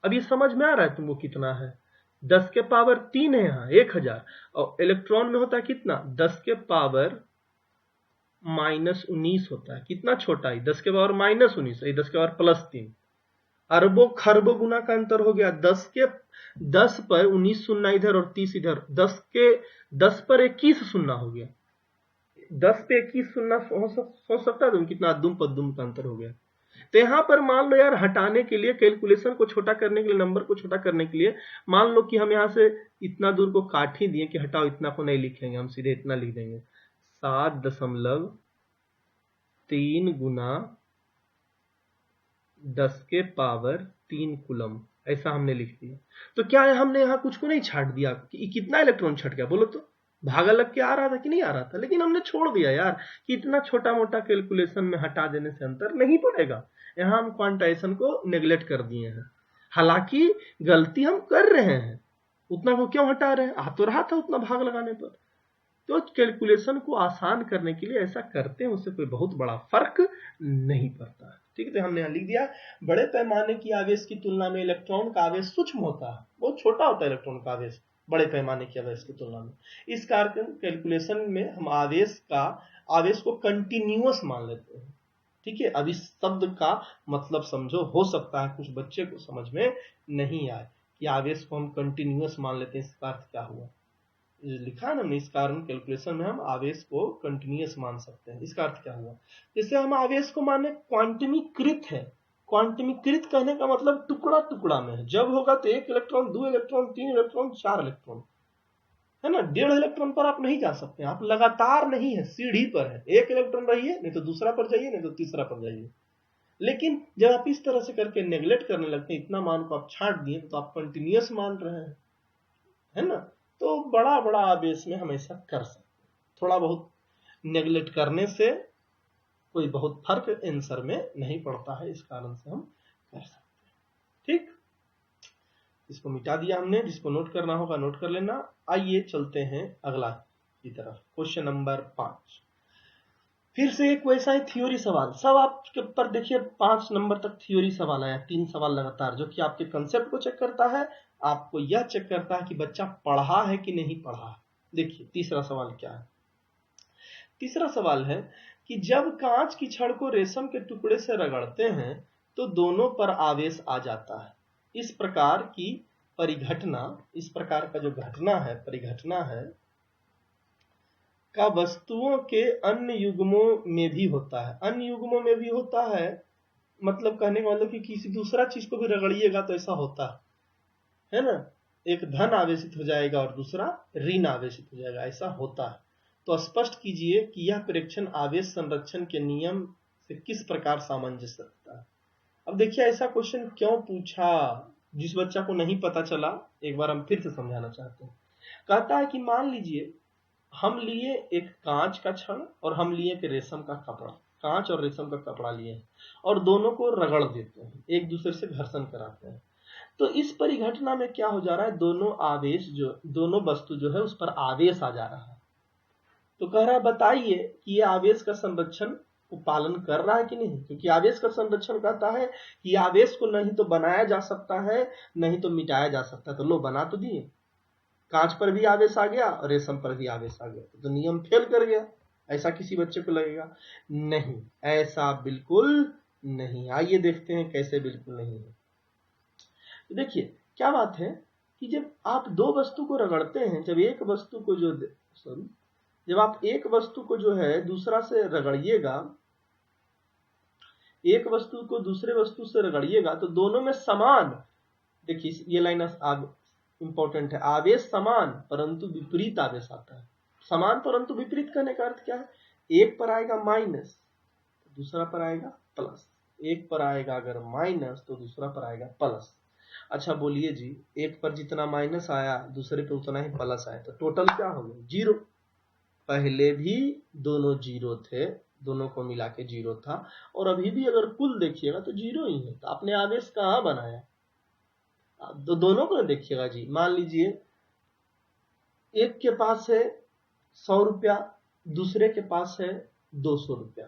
अब ये समझ में आ रहा है तुमको कितना है? 10⁻³ है यहाँ 1000, और इलेक्ट्रॉन में होता है कितना? 10⁻⁻19 होता है, कितना छोटा है 10⁻⁻19, 10⁻+3, अरबों खरबों गुना का अंतर हो गया। 10 पर 19 शून्य इधर और 30 इधर, 10 पर 21 शून्य हो गया, 10 पे 21 शून्य हो सकता है, कितना दुम पद्दुम का अंतर हो गया। तो यहां पर मान लो यार, हटाने के लिए, कैलकुलेशन को छोटा करने के लिए, नंबर को छोटा करने के लिए, मान लो कि हम यहां से इतना दूर को काट ही दिए कि हटाओ, इतना को नहीं लिखेंगे, हम सीधे इतना लिख देंगे, 7.3 गुना 10⁻³ कूलम, ऐसा हमने लिख दिया। तो क्या है, हमने यहाँ कुछ को नहीं छाट दिया कि कितना इलेक्ट्रॉन छट गया, बोलो तो भागा लग के आ रहा था कि नहीं आ रहा था, लेकिन हमने छोड़ दिया यार कि इतना छोटा मोटा कैलकुलेशन में हटा देने से अंतर नहीं पड़ेगा। यहाँ हम क्वांटाइजेशन को नेग्लेक्ट कर दिए हैं, हालांकि गलती हम कर रहे हैं, उतना को क्यों हटा रहे हैं, आ तो रहा था उतना भाग लगाने पर। तो कैलकुलेशन को आसान करने के लिए ऐसा करते हैं, उससे कोई बहुत बड़ा फर्क नहीं पड़ता है। ठीक है, तो हमने यहाँ लिख दिया, बड़े पैमाने की आवेश की तुलना में इलेक्ट्रॉन का आवेश सूक्ष्म होता है, बहुत छोटा होता है इलेक्ट्रॉन का आवेश बड़े पैमाने की आवेश की तुलना में। इस कारण कैलकुलेशन में हम आवेश को कंटिन्यूअस मान लेते हैं। ठीक है, अब इस शब्द का मतलब समझो, हो सकता है कुछ बच्चे को समझ में नहीं आए कि आवेश को हम कंटिन्यूअस मान लेते हैं, इसका अर्थ क्या हुआ। लिखा है ना, इस कारण कैलकुलेशन में हम आवेश को कंटिन्यूअस मान सकते हैं, इसका अर्थ क्या हुआ। जैसे हम आवेश को माने क्वांटमीकृत है, क्वांटमीकृत कहने का मतलब टुकड़ा टुकड़ा में है, जब होगा तो 1 इलेक्ट्रॉन, 2 इलेक्ट्रॉन, 3 इलेक्ट्रॉन, 4 इलेक्ट्रॉन, है ना। 1.5 इलेक्ट्रॉन पर आप नहीं जा सकते, आप लगातार नहीं है, सीढ़ी पर है, 1 इलेक्ट्रॉन रहिए, नहीं तो दूसरा पर जाइए, नहीं तो तीसरा पर जाइए। लेकिन जब आप इस तरह से करके नेग्लेक्ट करने लगते हैं, इतना मान को आप छाट दिए, तो आप कंटिन्यूअस मान रहे हैं, है ना। तो बड़ा बड़ा आवेश में हम ऐसा कर सकते हैं, थोड़ा बहुत नेग्लेक्ट करने से कोई बहुत फर्क आंसर में नहीं पड़ता है, इस कारण से हम कर सकते हैं। ठीक, इसको मिटा दिया हमने, जिसको नोट करना होगा नोट कर लेना। आइए चलते हैं अगला की तरफ, क्वेश्चन नंबर 5। फिर से एक वैसा ही थ्योरी सवाल, सब आपके ऊपर देखिए 5 नंबर तक थ्योरी सवाल आया, 3 सवाल लगातार, जो कि आपके कंसेप्ट को चेक करता है, आपको यह चेक करता है कि बच्चा पढ़ा है कि नहीं पढ़ा है। देखिए तीसरा सवाल क्या है। तीसरा सवाल है कि जब कांच की छड़ को रेशम के टुकड़े से रगड़ते हैं तो दोनों पर आवेश आ जाता है। इस प्रकार की परिघटना, इस प्रकार का जो घटना है, परिघटना है, का वस्तुओं के अन्य युग्मों में भी होता है। अन्य युग्मों में भी होता है मतलब कहने का मतलब कि किसी दूसरा चीज को भी रगड़िएगा तो ऐसा होता है ना, एक धन आवेशित हो जाएगा और दूसरा ऋण आवेशित हो जाएगा, ऐसा होता है। तो स्पष्ट कीजिए कि यह प्रेक्षण आवेश संरक्षण के नियम से किस प्रकार सामंजस्य रखता है। अब देखिए ऐसा क्वेश्चन क्यों पूछा, जिस बच्चा को नहीं पता चला एक बार हम फिर से समझाना चाहते हैं। कहता है कि मान लीजिए हम लिए एक कांच का छड़ और हम लिए एक रेशम का कपड़ा, कांच और रेशम का कपड़ा लिए और दोनों को रगड़ देते हैं, एक दूसरे से घर्षण कराते हैं। तो इस परिघटना में क्या हो जा रहा है, दोनों वस्तु जो है उस पर आवेश आ जा रहा है। तो कह रहा है बताइए कि ये आवेश का संरक्षण को पालन कर रहा है कि नहीं, क्योंकि आवेश का संरक्षण कहता है कि आवेश को नहीं तो बनाया जा सकता है नहीं तो मिटाया जा सकता है। तो लो बना तो दिए, कांच पर भी आवेश आ गया और रेशम पर भी आवेश आ गया, तो नियम फेल कर गया, ऐसा किसी बच्चे को लगेगा? नहीं, ऐसा बिल्कुल नहीं। आइए देखते हैं कैसे बिल्कुल नहीं है। तो देखिए क्या बात है कि जब आप दो वस्तु को रगड़ते हैं, जब आप एक वस्तु को जो है दूसरा से रगड़िएगा, एक वस्तु को दूसरे वस्तु से रगड़िएगा तो दोनों में समान, देखिए ये लाइन इंपॉर्टेंट है, आवेश समान परंतु विपरीत आवेश आता है। समान परंतु विपरीत करने का अर्थ क्या है, एक पर आएगा माइनस दूसरा पर आएगा प्लस, एक पर आएगा अगर माइनस तो दूसरा पर आएगा प्लस। अच्छा बोलिए जी, एक पर जितना माइनस आया दूसरे पे उतना ही प्लस आया, तो टोटल क्या हो गया, जीरो। पहले भी दोनों जीरो थे, दोनों को मिला के जीरो था, और अभी भी अगर कुल देखिएगा तो जीरो ही है। तो आपने आवेश कहाँ बनाया, तो दोनों को देखिएगा जी। मान लीजिए एक के पास है 100 रुपया, दूसरे के पास है 200 रुपया।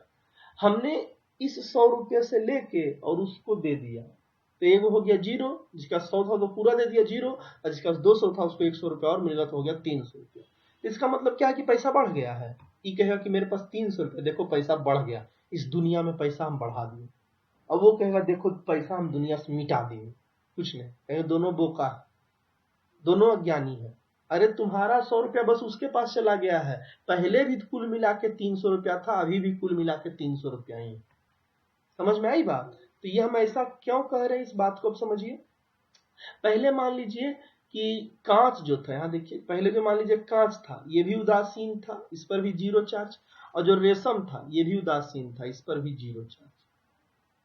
हमने इस 100 रुपये से लेके और उसको दे दिया, तो एक हो गया जीरो, जिसका 100 था तो पूरा दे दिया जीरो, और जिसका 200 था उसको 100 रुपया और मिल गया तो हो गया 300 रुपया। इसका मतलब क्या है कि पैसा बढ़ गया है। ये कहेगा कि मेरे पास 300 रुपया, देखो पैसा बढ़ गया, इस दुनिया में पैसा हम बढ़ा दिए। अब वो कहेगा देखो पैसा हम दुनिया से मिटा दिए, कुछ नहीं, कहेंगे दोनों बोका है, दोनों अज्ञानी है। अरे तुम्हारा 100 रुपया बस उसके पास चला गया है, पहले भी कुल मिला के 300 रुपया था, अभी भी कुल मिला के 300 रुपया ही। समझ में आई बात? तो ये हम ऐसा क्यों कह रहे हैं, इस बात को अब समझिए। पहले मान लीजिए कि कांच जो था, यहाँ देखिए, पहले जो मान लीजिए कांच था ये भी उदासीन था, इस पर भी जीरो चार्ज, और जो रेशम था ये भी उदासीन था, इस पर भी जीरो चार्ज।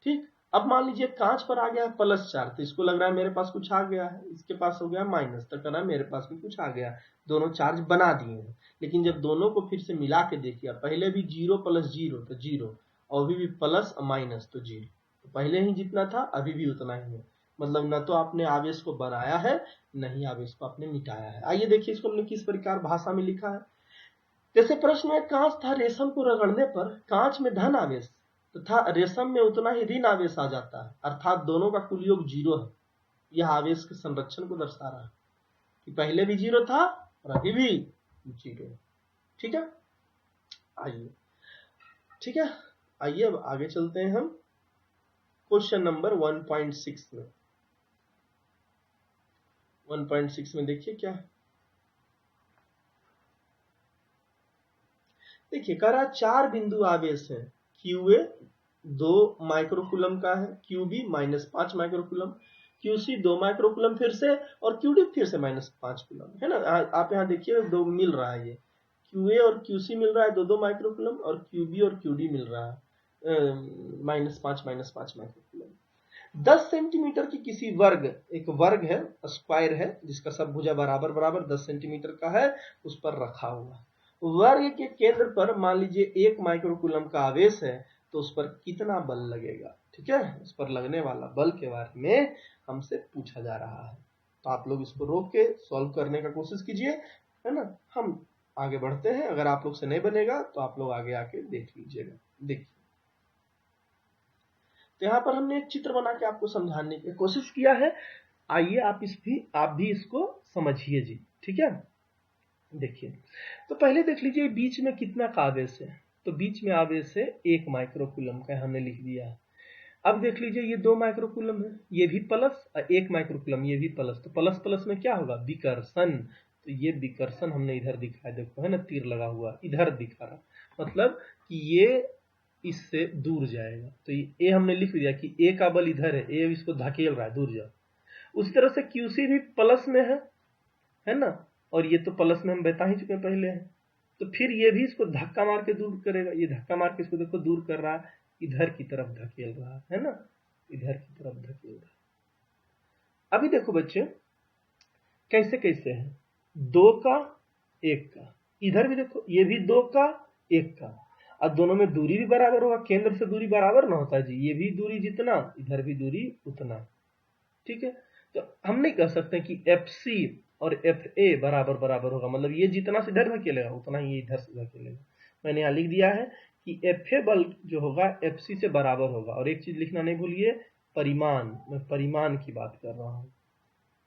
ठीक, अब मान लीजिए कांच पर आ गया है प्लस चार्ज, तो इसको लग रहा है मेरे पास कुछ आ गया है, इसके पास हो गया माइनस, तो कहना मेरे पास भी कुछ आ गया, दोनों चार्ज बना दिए हैं। लेकिन जब दोनों को फिर से मिला के देखिए, पहले भी जीरो प्लस जीरो तो जीरो, और अभी भी प्लस और माइनस तो जीरो, तो पहले ही जितना था अभी भी उतना ही है। मतलब न तो आपने आवेश को बनाया है, नहीं आवेश को आपने मिटाया है। आइए देखिए इसको हमने किस प्रकार भाषा में लिखा है। जैसे प्रश्न में कांच था, रेशम को रगड़ने पर कांच में धन आवेश तथा रेशम में उतना ही ऋण आवेश आ जाता है, अर्थात दोनों का कुल योग जीरो है। यह आवेश के संरक्षण को दर्शा रहा है कि पहले भी जीरो था और अभी भी जीरो है। ठीक है, आइए, ठीक है, आइए अब आगे चलते हैं हम क्वेश्चन नंबर 1.6 में। 1.6 में देखिए क्या है। देखिए कह रहा 4 बिंदु आवेश है, क्यूए 2 माइक्रोकूलम का है, क्यूबी -5 माइक्रोकूलम, क्यूसी 2 माइक्रोकूलम फिर से, और क्यूडी फिर से -5 कूलम है ना। आप यहाँ देखिए दो मिल रहा है, ये क्यूए और क्यूसी मिल रहा है 2-2 माइक्रोकूलम, और क्यूबी और क्यूडी मिल रहा है -5 माइक्रोकूलम। 10 सेंटीमीटर की किसी वर्ग, एक वर्ग है, स्क्वायर है, जिसका सब भुजा बराबर बराबर 10 सेंटीमीटर का है, उस पर रखा हुआ है। वर्ग के केंद्र पर मान लीजिए 1 माइक्रोकूलम का आवेश है, तो उस पर कितना बल लगेगा। ठीक है, उस पर लगने वाला बल के बारे में हमसे पूछा जा रहा है। तो आप लोग इसको रोक के सॉल्व करने का कोशिश कीजिए, है ना। हम आगे बढ़ते हैं, अगर आप लोग से नहीं बनेगा तो आप लोग आगे आके देख लीजिएगा। देखिए तो यहाँ पर हमने एक चित्र बना के आपको समझाने की कोशिश किया है। आइए आप भी इसको समझिए जी। ठीक है, देखिए तो पहले देख लीजिए बीच में कितना का आवेश है, तो बीच में आवेश है 1 माइक्रोकूलम का, हमने लिख दिया है। अब देख लीजिए ये 2 माइक्रोकूलम है, ये भी प्लस, और 1 माइक्रोकूलम ये भी प्लस, तो प्लस प्लस में क्या होगा, विकर्षण। तो ये विकर्षण हमने इधर दिखाया, देखो है ना, तीर लगा हुआ इधर दिखा रहा, मतलब कि ये इससे दूर जाएगा। तो ये हमने लिख दिया कि ए का बल इधर है, ए इसको धकेल रहा है, दूर जाओ। उसी तरह से क्यूसी भी प्लस में है ना, और ये तो प्लस में हम बता ही चुके पहले हैं, तो फिर ये भी इसको धक्का मार के दूर करेगा, ये धक्का मार के इसको देखो दूर कर रहा है, इधर की तरफ धकेल रहा है ना, इधर की तरफ धकेल रहा है। अभी देखो बच्चे कैसे कैसे है, 2 का 1 का, इधर भी देखो, ये भी 2 का 1 का, अब दोनों में दूरी भी बराबर होगा, केंद्र से दूरी बराबर ना होता है जी, ये भी दूरी जितना, इधर भी दूरी उतना, ठीक है। तो हम नहीं कह सकते कि FC और FA बराबर बराबर होगा, मतलब ये जितना से इधर धकेलेगा उतना ही इधर से धकेलेगा। मैंने यहाँ लिख दिया है कि FA बल जो होगा FC से बराबर होगा। और एक चीज लिखना नहीं भूलिए, परिमाण, मैं परिमाण की बात कर रहा हूँ,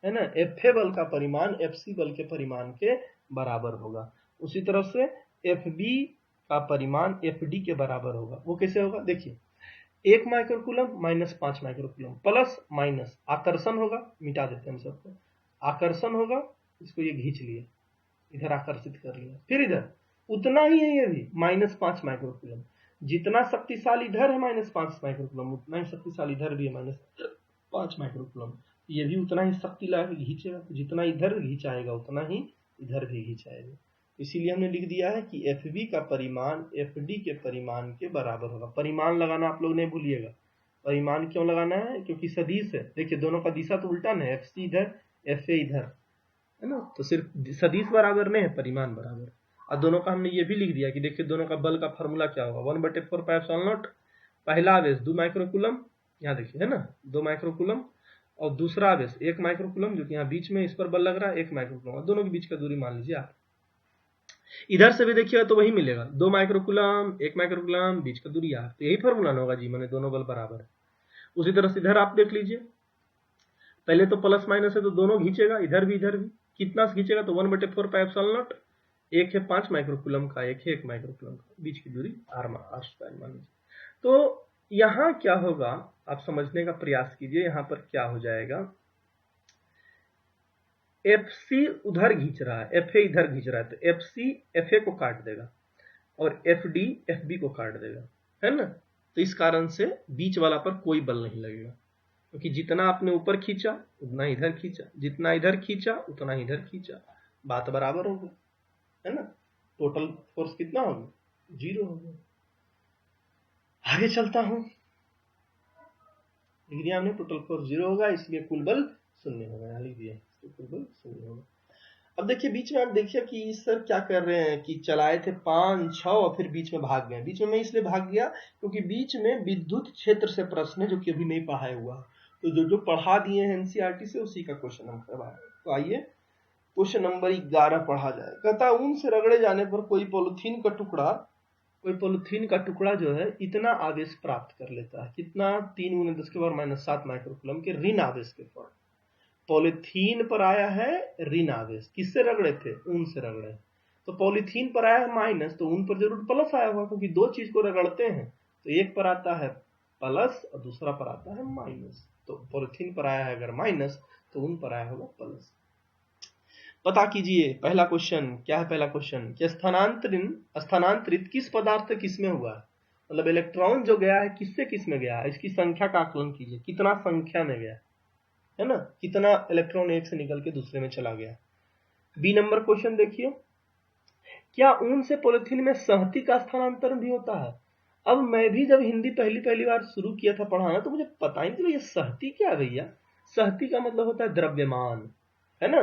है ना। FA बल का परिमाण FC बल के परिमाण के बराबर होगा। उसी तरह से FB का परिमाण FD के बराबर होगा। वो कैसे होगा, देखिए 1 microcoulomb minus 5 microcoulomb plus minus आकर्षण होगा, मिटा देते हैं सबको, आकर्षण होगा, इसको ये खींच लिए, इधर आकर्षित कर लिया, फिर इधर उतना ही है, ये भी माइनस 5 माइक्रोकूलम, जितना शक्तिशाली इधर है माइनस 5 माइक्रोकूलम, उतना ही शक्तिशाली इधर भी है माइनस 5 माइक्रोकूलम, ये भी उतना ही शक्ति ला के खींचेगा, जितना इधर खींचाएगा उतना ही इधर भी खींचाएगा। इसीलिए हमने लिख दिया है कि FB का परिमाण FD के परिमाण के बराबर होगा। परिमाण लगाना आप लोग नहीं भूलिएगा। परिमाण क्यों लगाना है, क्योंकि सदिश है, देखिए दोनों का दिशा तो उल्टा ना है, FC इधर FA इधर, है ना, तो सिर्फ सदिश बराबर नहीं है, परिमाण बराबर। और दोनों का हमने ये भी लिख दिया कि देखिए दोनों का बल का फॉर्मूला क्या होगा, 1/4 पाई एप्सिलॉन नॉट, पहला आवेश 2 माइक्रोकूलम, यहाँ देखिए है ना 2 माइक्रोकूलम, और दूसरा आवेश 1 माइक्रोकूलम, जो कि यहाँ बीच में इस पर बल लग रहा है 1 माइक्रोकूलम, और दोनों के बीच का दूरी मान लीजिए आप। इधर से भी देखिएगा तो वही मिलेगा, 2 माइक्रोकूलम 1 माइक्रोकूलम, बीच का दूरी आर, तो यही फॉर्मूला होगा जी, मैंने दोनों बल बराबर है। उसी तरह से इधर आप देख लीजिए, पहले तो प्लस माइनस है तो दोनों खींचेगा, इधर भी कितना से खींचेगा, तो 1/4 पाई एप्सिलॉन नॉट, एक है 5 माइक्रोकूलम का, एक है 1 माइक्रोकूलम का, बीच की दूरी आर स्क्वायर मान लीजिए। तो यहाँ क्या होगा, आप समझने का प्रयास कीजिए, यहाँ पर क्या हो जाएगा, FC उधर खींच रहा है, FA इधर खींच रहा है, तो FC FA को काट देगा और FD FB को काट देगा, है ना। तो इस कारण से बीच वाला पर कोई बल नहीं लगेगा, क्योंकि जितना आपने ऊपर खींचा उतना इधर खींचा, जितना इधर खींचा उतना इधर खींचा, बात बराबर हो गई, है ना। टोटल फोर्स कितना हो गया, 0 हो गया। आगे चलता हूं, लिख दिया हमने टोटल फोर्स 0 होगा, इसलिए कुल बल 0 होगा, यहाँ लिख दिया कुल बल 0 होगा। अब देखिए बीच में आप देखिए कि सर क्या कर रहे हैं कि चलाए थे 5 6 और फिर बीच में भाग गए। बीच में मैं इसलिए भाग गया क्योंकि बीच में विद्युत क्षेत्र से प्रश्न है जो कि अभी नहीं पढ़ाया हुआ, तो जो पढ़ा दिए हैं NCERT से उसी का क्वेश्चन हम करवाए। तो आइए क्वेश्चन नंबर 11 पढ़ा जाए। कहता है ऊन से रगड़े जाने पर कोई पॉलिथीन का टुकड़ा जो है इतना आवेश प्राप्त कर लेता है, कितना, 3 × 10⁻⁷ माइक्रोकूलम के ऋण आवेश के फॉर्म। पॉलिथीन पर आया है ऋण आवेश, किससे रगड़े थे, ऊन से रगड़े, तो पॉलिथीन पर आया है माइनस, तो ऊन पर जरूर प्लस आया होगा, क्योंकि दो चीज को रगड़ते हैं तो एक पर आता है प्लस और दूसरा पर आता है माइनस। तो पॉलिथीन पर आया है अगर माइनस तो ऊन पर आया होगा प्लस। पता कीजिए पहला क्वेश्चन क्या है। पहला क्वेश्चन कि स्थानांतरित किस पदार्थ से किस में हुआ है, मतलब इलेक्ट्रॉन जो गया है किससे किस में गया है, इसकी संख्या का आकलन कीजिए, कितना संख्या में गया है ना, कितना इलेक्ट्रॉन एक से निकल के दूसरे में चला गया। बी नंबर क्वेश्चन देखिए, क्या ऊन से पॉलिथीन में सहती का स्थानांतरण भी होता है। अब मैं भी जब हिंदी पहली बार शुरू किया था पढ़ाना तो मुझे पता ही नहीं था भैया सहती क्या है। भैया सहती का मतलब होता है द्रव्यमान, है ना,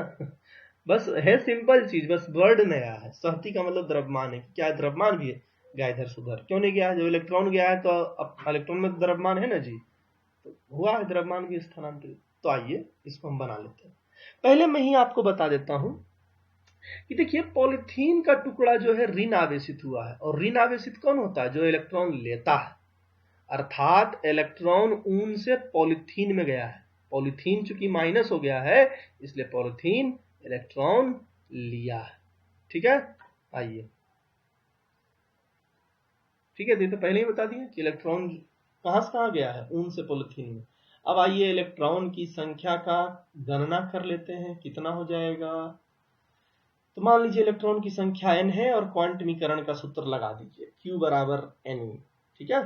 बस है सिंपल चीज, बस वर्ड नया है। सहती का मतलब द्रव्यमान है, क्या द्रव्यमान भी है गया इधर से उधर, क्यों नहीं गया, जो इलेक्ट्रॉन गया है तो अब इलेक्ट्रॉन में द्रव्यमान है ना जी, तो हुआ है द्रव्यमान भी स्थानांतरित। तो आइए इसको हम बना लेते हैं। पहले मैं ही आपको बता देता हूं कि देखिए पॉलिथीन का टुकड़ा जो है ऋण आवेशित हुआ है, और ऋण आवेशित कौन होता है, जो इलेक्ट्रॉन लेता है, अर्थात इलेक्ट्रॉन ऊन से पॉलिथीन में गया है, पॉलिथीन चूंकि माइनस हो गया है इसलिए पॉलिथीन इलेक्ट्रॉन लिया है, ठीक है। आइए ठीक है, तो पहले ही बता दिया कि इलेक्ट्रॉन कहां से कहां गया है, ऊन से पॉलिथीन में। अब आइए इलेक्ट्रॉन की संख्या का गणना कर लेते हैं, कितना हो जाएगा। तो मान लीजिए इलेक्ट्रॉन की संख्या n है और क्वांटमीकरण का सूत्र लगा दीजिए, Q बराबर n, ठीक है।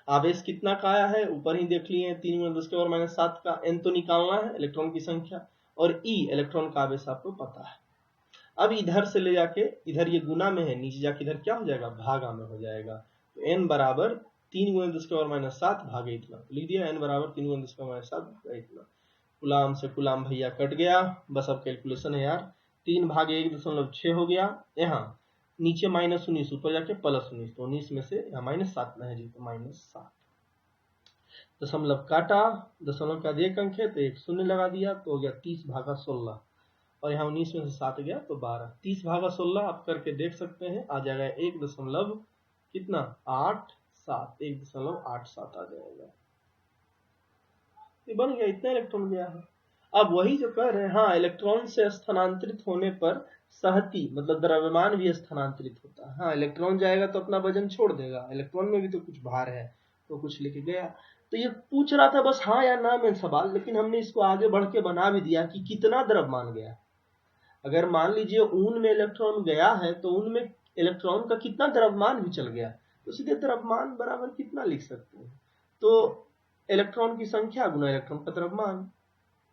आवेश कितना का आया है ऊपर ही देख लिए, 3 × 10⁻⁷ का, n तो निकालना है इलेक्ट्रॉन की संख्या, और E इलेक्ट्रॉन का आवेश आपको पता है। अब इधर से ले जाके इधर ये गुना में है, नीचे जाके इधर क्या हो जाएगा, भागा में हो जाएगा। तो n बराबर 3 × 10⁻⁷ भागे इतना, लिख दिया n बराबर 3 × 10⁻⁷ भागे इतना। गुलाम से गुलाम भैया कट गया, बस अब कैलकुलेशन है यार, 3/1.6 हो गया। यहाँ नीचे -19, ऊपर जाके +19, तो 19 में से यहाँ -7 ना है जी, तो -7। दशमलव काटा, दशमलव का 1 अंक है तो एक शून्य लगा दिया, तो हो गया 30/16, और यहाँ 19 में से 7 गया तो 12। 30/16 आप करके देख सकते हैं, आ जाएगा 1 कितना 87, 1.87 आ जाएगा। ये बन गया, इतना इलेक्ट्रॉन गया है। अब वही जो कह रहे हैं, हाँ, इलेक्ट्रॉन से स्थानांतरित होने पर सहती मतलब द्रव्यमान भी स्थानांतरित होता है। हाँ, इलेक्ट्रॉन जाएगा तो अपना वजन छोड़ देगा, इलेक्ट्रॉन में भी तो कुछ भार है, तो कुछ लेके गया। तो ये पूछ रहा था बस हाँ या ना में सवाल, लेकिन हमने इसको आगे बढ़ के बना भी दिया कि कितना द्रव्यमान गया। अगर मान लीजिए ऊन में इलेक्ट्रॉन गया है तो ऊन में इलेक्ट्रॉन का कितना द्रव्यमान भी चल गया, तो सीधे द्रव्यमान बराबर कितना लिख सकते हैं, तो इलेक्ट्रॉन की संख्या गुना इलेक्ट्रॉन का द्रव्यमान।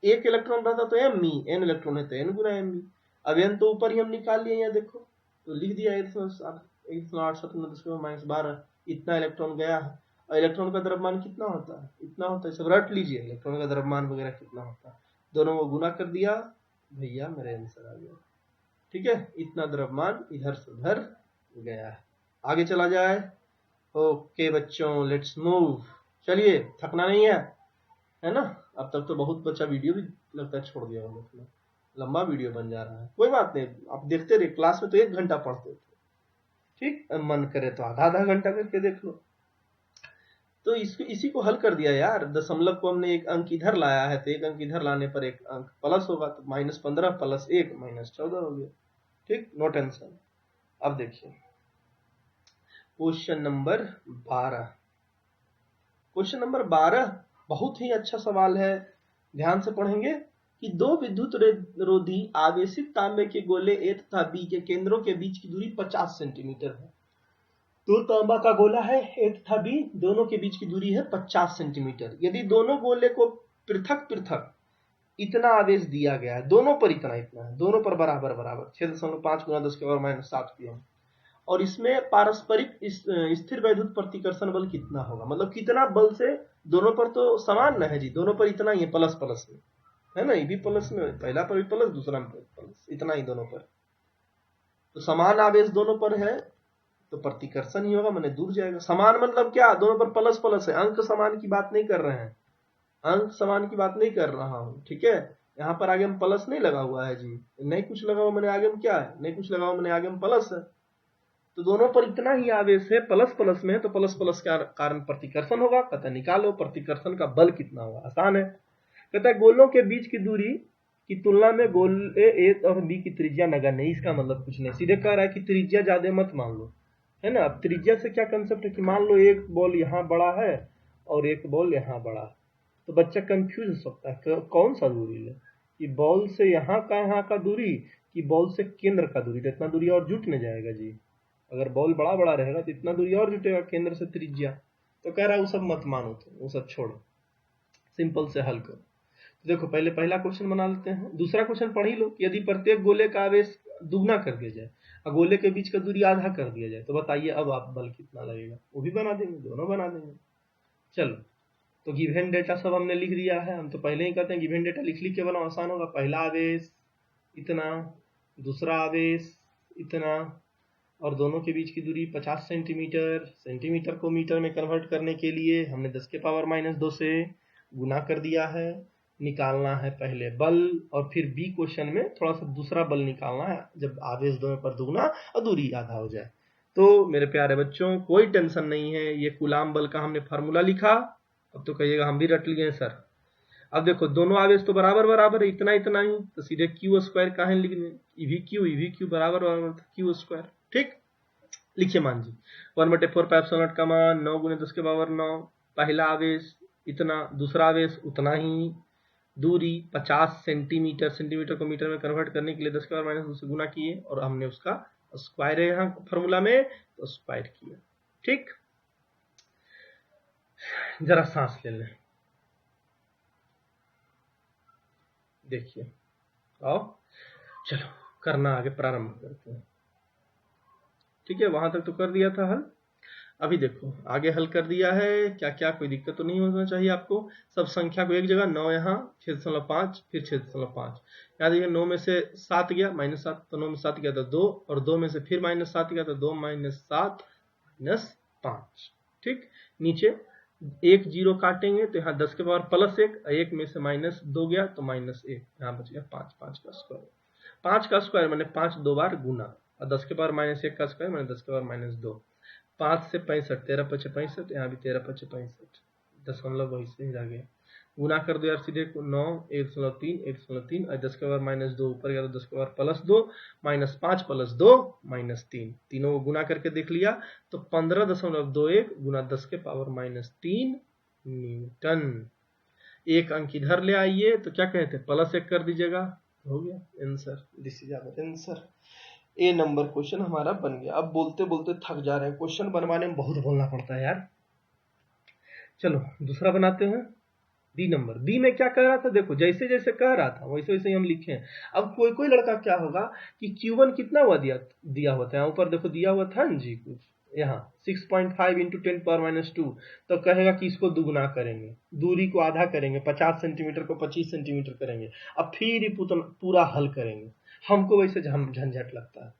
एक इलेक्ट्रॉन रहता तो एम ई, एन इलेक्ट्रॉन है तो एन गुना एम ई। अब एन तो ऊपर ही हम निकाल लिए, यहाँ देखो तो लिख दिया 1.8 इतना इलेक्ट्रॉन गया है। और इलेक्ट्रॉन का द्रव्यमान कितना होता है, इतना होता है, सब रट लीजिए इलेक्ट्रॉन का द्रव्यमान वगैरह कितना होता है, दोनों को गुना कर दिया, भैया मेरे आंसर आ गया। ठीक है, इतना द्रव्यमान इधर से उधर गया है। आगे चला जाए। ओके बच्चों, लेट्स मूव। चलिए, थकना नहीं है ना। अब तक तो बहुत बच्चा वीडियो भी लगता है छोड़ दिया होगा, लंबा वीडियो बन जा रहा है, कोई बात नहीं, आप देखते रहिए। क्लास में तो 1 घंटा पढ़ते थे, ठीक, मन करे तो आधा घंटा करके देख लो। तो इसी को हल कर दिया यार। दशमलव को हमने 1 अंक इधर लाया है, तो 1 अंक इधर लाने पर 1 अंक प्लस होगा, तो -15 + 1 -14 हो गया। ठीक, नो टेंशन। अब देखिए क्वेश्चन नंबर 12। क्वेश्चन नंबर 12 बहुत ही अच्छा सवाल है, ध्यान से पढ़ेंगे कि 2 विद्युत रोधी आवेशित तांबे के गोले ए तथा बी के केंद्रों के बीच की दूरी 50 सेंटीमीटर है। 2 तांबा का गोला है ए तथा बी, दोनों के बीच की दूरी है 50 सेंटीमीटर। यदि दोनों गोले को पृथक पृथक इतना आवेश दिया गया है, दोनों पर इतना है, दोनों पर बराबर बराबर 6.5 × 10⁻⁷ कूलम, और इसमें पारस्परिक स्थिर वैद्युत प्रतिकर्षण बल कितना होगा, मतलब कितना बल से दोनों पर तो समान न है जी, दोनों पर इतना ही है, प्लस प्लस में है ना, ये भी प्लस में, पहला पर भी प्लस, दूसरा में प्लस, इतना ही दोनों पर, तो समान आवेश दोनों पर है तो प्रतिकर्षण ही होगा, मैंने दूर जाएगा। समान मतलब क्या, दोनों पर प्लस प्लस है, अंक समान की बात नहीं कर रहे हैं, अंक समान की बात नहीं कर रहा हूं, ठीक है। यहाँ पर आगे में प्लस नहीं लगा हुआ है जी, नहीं कुछ लगा हुआ मैंने आगे में, क्या है, नहीं कुछ लगा हुआ मैंने आगे में प्लस है, तो दोनों पर इतना ही आवेश है, प्लस प्लस में है, तो प्लस प्लस के कारण प्रतिकर्षण होगा। कहता है निकालो प्रतिकर्षण का बल कितना होगा, आसान है। कहता है गोलों के बीच की दूरी की तुलना में गोले ए और बी की त्रिज्या नगण्य नहीं, इसका मतलब कुछ नहीं, सीधे कह रहा है कि त्रिज्या ज्यादा मत मान लो, है ना। अब त्रिज्या से क्या कंसेप्ट है कि मान लो एक बॉल यहाँ बड़ा है और एक बॉल यहाँ बड़ा है, तो बच्चा कंफ्यूज हो सकता है कौन सा दूरी ले, कि बॉल से यहाँ का दूरी कि बॉल से केंद्र का दूरी, तो इतना दूरी और जुट नहीं जाएगा जी, अगर बॉल बड़ा बड़ा रहेगा तो इतना दूरी और जुटेगा केंद्र से त्रिज्या। तो कह रहा है वो सब मत मानो, तो वो सब छोड़ो, सिंपल से हल करो। तो देखो पहले पहला क्वेश्चन बना लेते हैं, दूसरा क्वेश्चन पढ़ ही लो। यदि प्रत्येक गोले का आवेश दुगना कर दिया जाए और गोले के बीच का दूरी आधा कर दिया जाए, तो बताइए अब आप बल कितना लगेगा, वो भी बना देंगे, दोनों बना देंगे। चलो, तो गिवन डेटा सब हमने लिख दिया है, हम तो पहले ही कहते हैं गिवन डेटा लिख लिख के बनाओ, आसान होगा। पहला आवेश इतना, दूसरा आवेश इतना, और दोनों के बीच की दूरी 50 सेंटीमीटर। सेंटीमीटर को मीटर में कन्वर्ट करने के लिए हमने 10⁻⁻2 से गुना कर दिया है। निकालना है पहले बल, और फिर बी क्वेश्चन में थोड़ा सा दूसरा बल निकालना है, जब आवेश दोनों पर दुगना और दूरी आधा हो जाए। तो मेरे प्यारे बच्चों कोई टेंशन नहीं है, ये कूलाम बल का हमने फार्मूला लिखा, अब तो कहिएगा हम भी रट लिए सर। अब देखो दोनों आवेश तो बराबर बराबर है, इतना इतना ही, तो सीधे Q² काहे लिख दें, EV बराबर Q²। ठीक, लिखिए मान जी 1/4πε का मान 9 × 10⁻9, पहला आवेश इतना, दूसरा आवेश उतना ही, दूरी 50 सेंटीमीटर, सेंटीमीटर को मीटर में कन्वर्ट करने के लिए 10⁻⁻2 से गुना किए, और हमने उसका स्क्वायर है यहाँ फॉर्मूला में, तो स्क्वायर किया। ठीक, जरा सांस ले लें, देखिए, आओ चलो करना आगे प्रारंभ करते हैं। ठीक है, वहां तक तो कर दिया था हल। अभी देखो आगे हल कर दिया है, क्या क्या कोई दिक्कत तो नहीं होना चाहिए आपको। सब संख्या को एक जगह, 9 यहाँ, 6.5 फिर 6.5। याद रखिए 9 में से 7 गया -7, तो 9 में 7 गया तो 2, और 2 में से फिर -7 गया तो 2 -7 -5। ठीक, नीचे एक जीरो काटेंगे तो यहाँ 10 के पावर +1, 1 में से -2 गया तो -1, यहाँ बच गया 5, 5 का स्क्वायर। 5 का स्क्वायर मैंने 5 दो बार गुना, और 10 के पावर -1 का स्क्वायर मैंने 10 के पावर -2। 5 से 65, 13 × 5 = 65, यहाँ भी 13 × 5 = 65, दशमलव वही से रह गया। गुना कर दो यार सीधे, 9 1.3 1.3, और 10 के पावर -2 ऊपर गया तो 10 के पावर +2, -5 + 2 -3, तीनों को गुना करके देख लिया तो 15.21 गुना 10 के पावर -3 न्यूटन। एक अंक इधर ले आइए तो क्या कहते हैं, +1 कर दीजिएगा, हो गया answer. This is our answer. ए नंबर क्वेश्चन हमारा बन गया। अब बोलते बोलते थक जा रहे हैं, क्वेश्चन बनवाने में बहुत बोलना पड़ता है यार। चलो दूसरा बनाते हैं। बी नंबर, बी में क्या कह रहा था, देखो जैसे जैसे कह रहा था वैसे वैसे ही हम लिखे हैं। अब कोई कोई लड़का क्या होगा कि Q1 कितना हुआ दिया हुआ था, ऊपर देखो दिया हुआ था ना जी कुछ, यहाँ 6.5 × 10⁻², तो कहेगा कि इसको दुगुना करेंगे, दूरी को आधा करेंगे, 50 सेंटीमीटर को 25 सेंटीमीटर करेंगे, अब फिर पूरा हल करेंगे। हमको वैसे झंझट लगता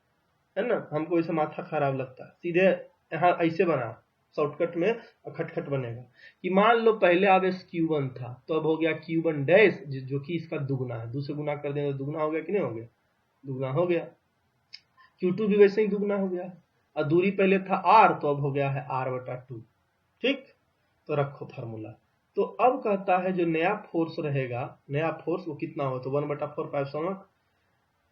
है ना, हमको वैसे माथा खराब लगता है। सीधे यहाँ ऐसे बना, शॉर्टकट में खटखट बनेगा कि मान लो पहले आवेश Q1 था, तो अब हो गया Q1 जो कि इसका दुगुना है, 2 से गुना कर देंगे तो दुगुना हो गया कि नहीं हो गया, दुगुना हो गया। Q2 भी वैसे ही दुगुना हो गया, और दूरी पहले था R, तो अब हो गया है R/2। ठीक, तो रखो फार्मूला। तो अब कहता है जो नया फोर्स रहेगा, नया फोर्स वो कितना हो, तो 1/4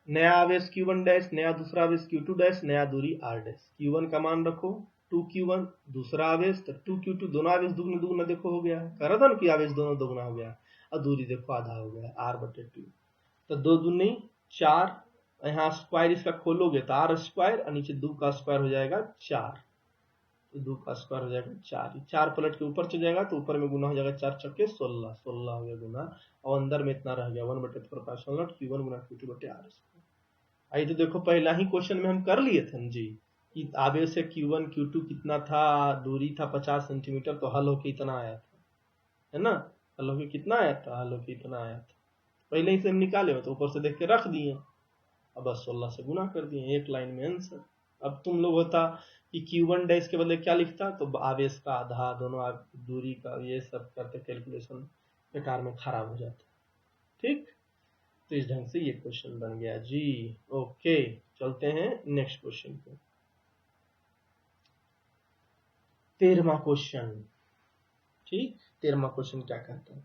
नया आवेश Q1 नया दूसरा आवेश Q2 नया दूरी R। Q1 का मान रखो 2Q1, दूसरा आवेश तो 2Q2, दोनों आवेश दुगना दुगना देखो हो गया, कह रहा था ना कि आवेश दोनों दुगना हो गया, और दूरी देखो आधा हो गया R/2। तो 2 दूनी 4, यहाँ स्क्वायर इसका खोलोगे तो R², और नीचे 2 का स्क्वायर हो जाएगा 4, तो 2 का स्क्वायर हो जाएगा 4, 4 पलट के ऊपर चल जाएगा तो ऊपर में गुना हो जाएगा 4 चक्के 16, 16 हो गया गुना, और अंदर में इतना रह गया 1/4 Q1 गुना Q2/R²। आई तो देखो पहला ही क्वेश्चन में हम कर लिए थे जी कि आवेश से Q1 Q2 कितना था, दूरी था 50 सेंटीमीटर, तो हल होके इतना आया था, है ना, हल होके कितना आया था, हल होके इतना आया था। पहले ही से हम निकाले हो तो ऊपर से देख के रख दिए, अब बस 16 से गुना कर दिए, एक लाइन में आंसर। अब तुम लोग होता कि Q1 के बदले क्या लिखता, तो आवेश का आधा, दोनों दूरी का, ये सब करते कैलकुलेशन बेकार में खराब हो जाता। ठीक, तो इस ढंग से ये क्वेश्चन बन गया जी। ओके, चलते हैं नेक्स्ट क्वेश्चन पे। 13वां क्वेश्चन। ठीक, 13वां क्वेश्चन क्या कहता है,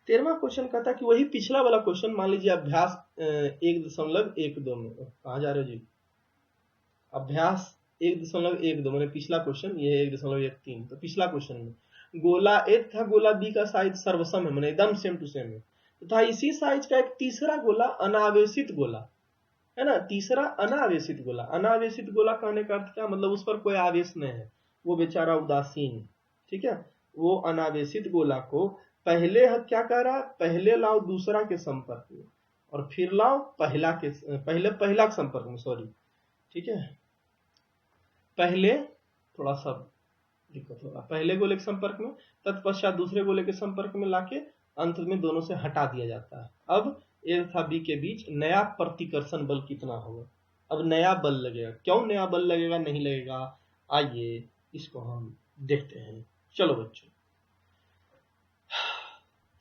13वां क्वेश्चन कहता है कि वही पिछला वाला क्वेश्चन, मान लीजिए अभ्यास 1.12 में, कहाँ जा रहे हो जी, अभ्यास 1.12 मैंने पिछला क्वेश्चन, ये 1.13, तो पिछला क्वेश्चन में गोला ए था, गोला बी का साइज सर्वसम है, मैंने एकदम सेम टू सेम है, तथा इसी साइज का एक तीसरा गोला अनावेशित गोला है ना, तीसरा अनावेशित गोला। अनावेशित गोला कहने का अर्थ क्या, मतलब उस पर कोई आवेश नहीं है, वो बेचारा उदासीन। ठीक है, वो अनावेशित गोला को पहले क्या कह रहा, पहले लाओ दूसरा के संपर्क में, और फिर लाओ पहला के संपर्क में, सॉरी, ठीक है, पहले थोड़ा सा दिक्कत होगा, पहले गोले के संपर्क में, तत्पश्चात दूसरे गोले के संपर्क में लाके अंत में दोनों से हटा दिया जाता है। अब ए तथा बी के बीच नया प्रतिकर्षण बल कितना होगा, अब नया बल लगेगा, क्यों नया बल लगेगा, नहीं लगेगा, आइए इसको हम देखते हैं। चलो बच्चों,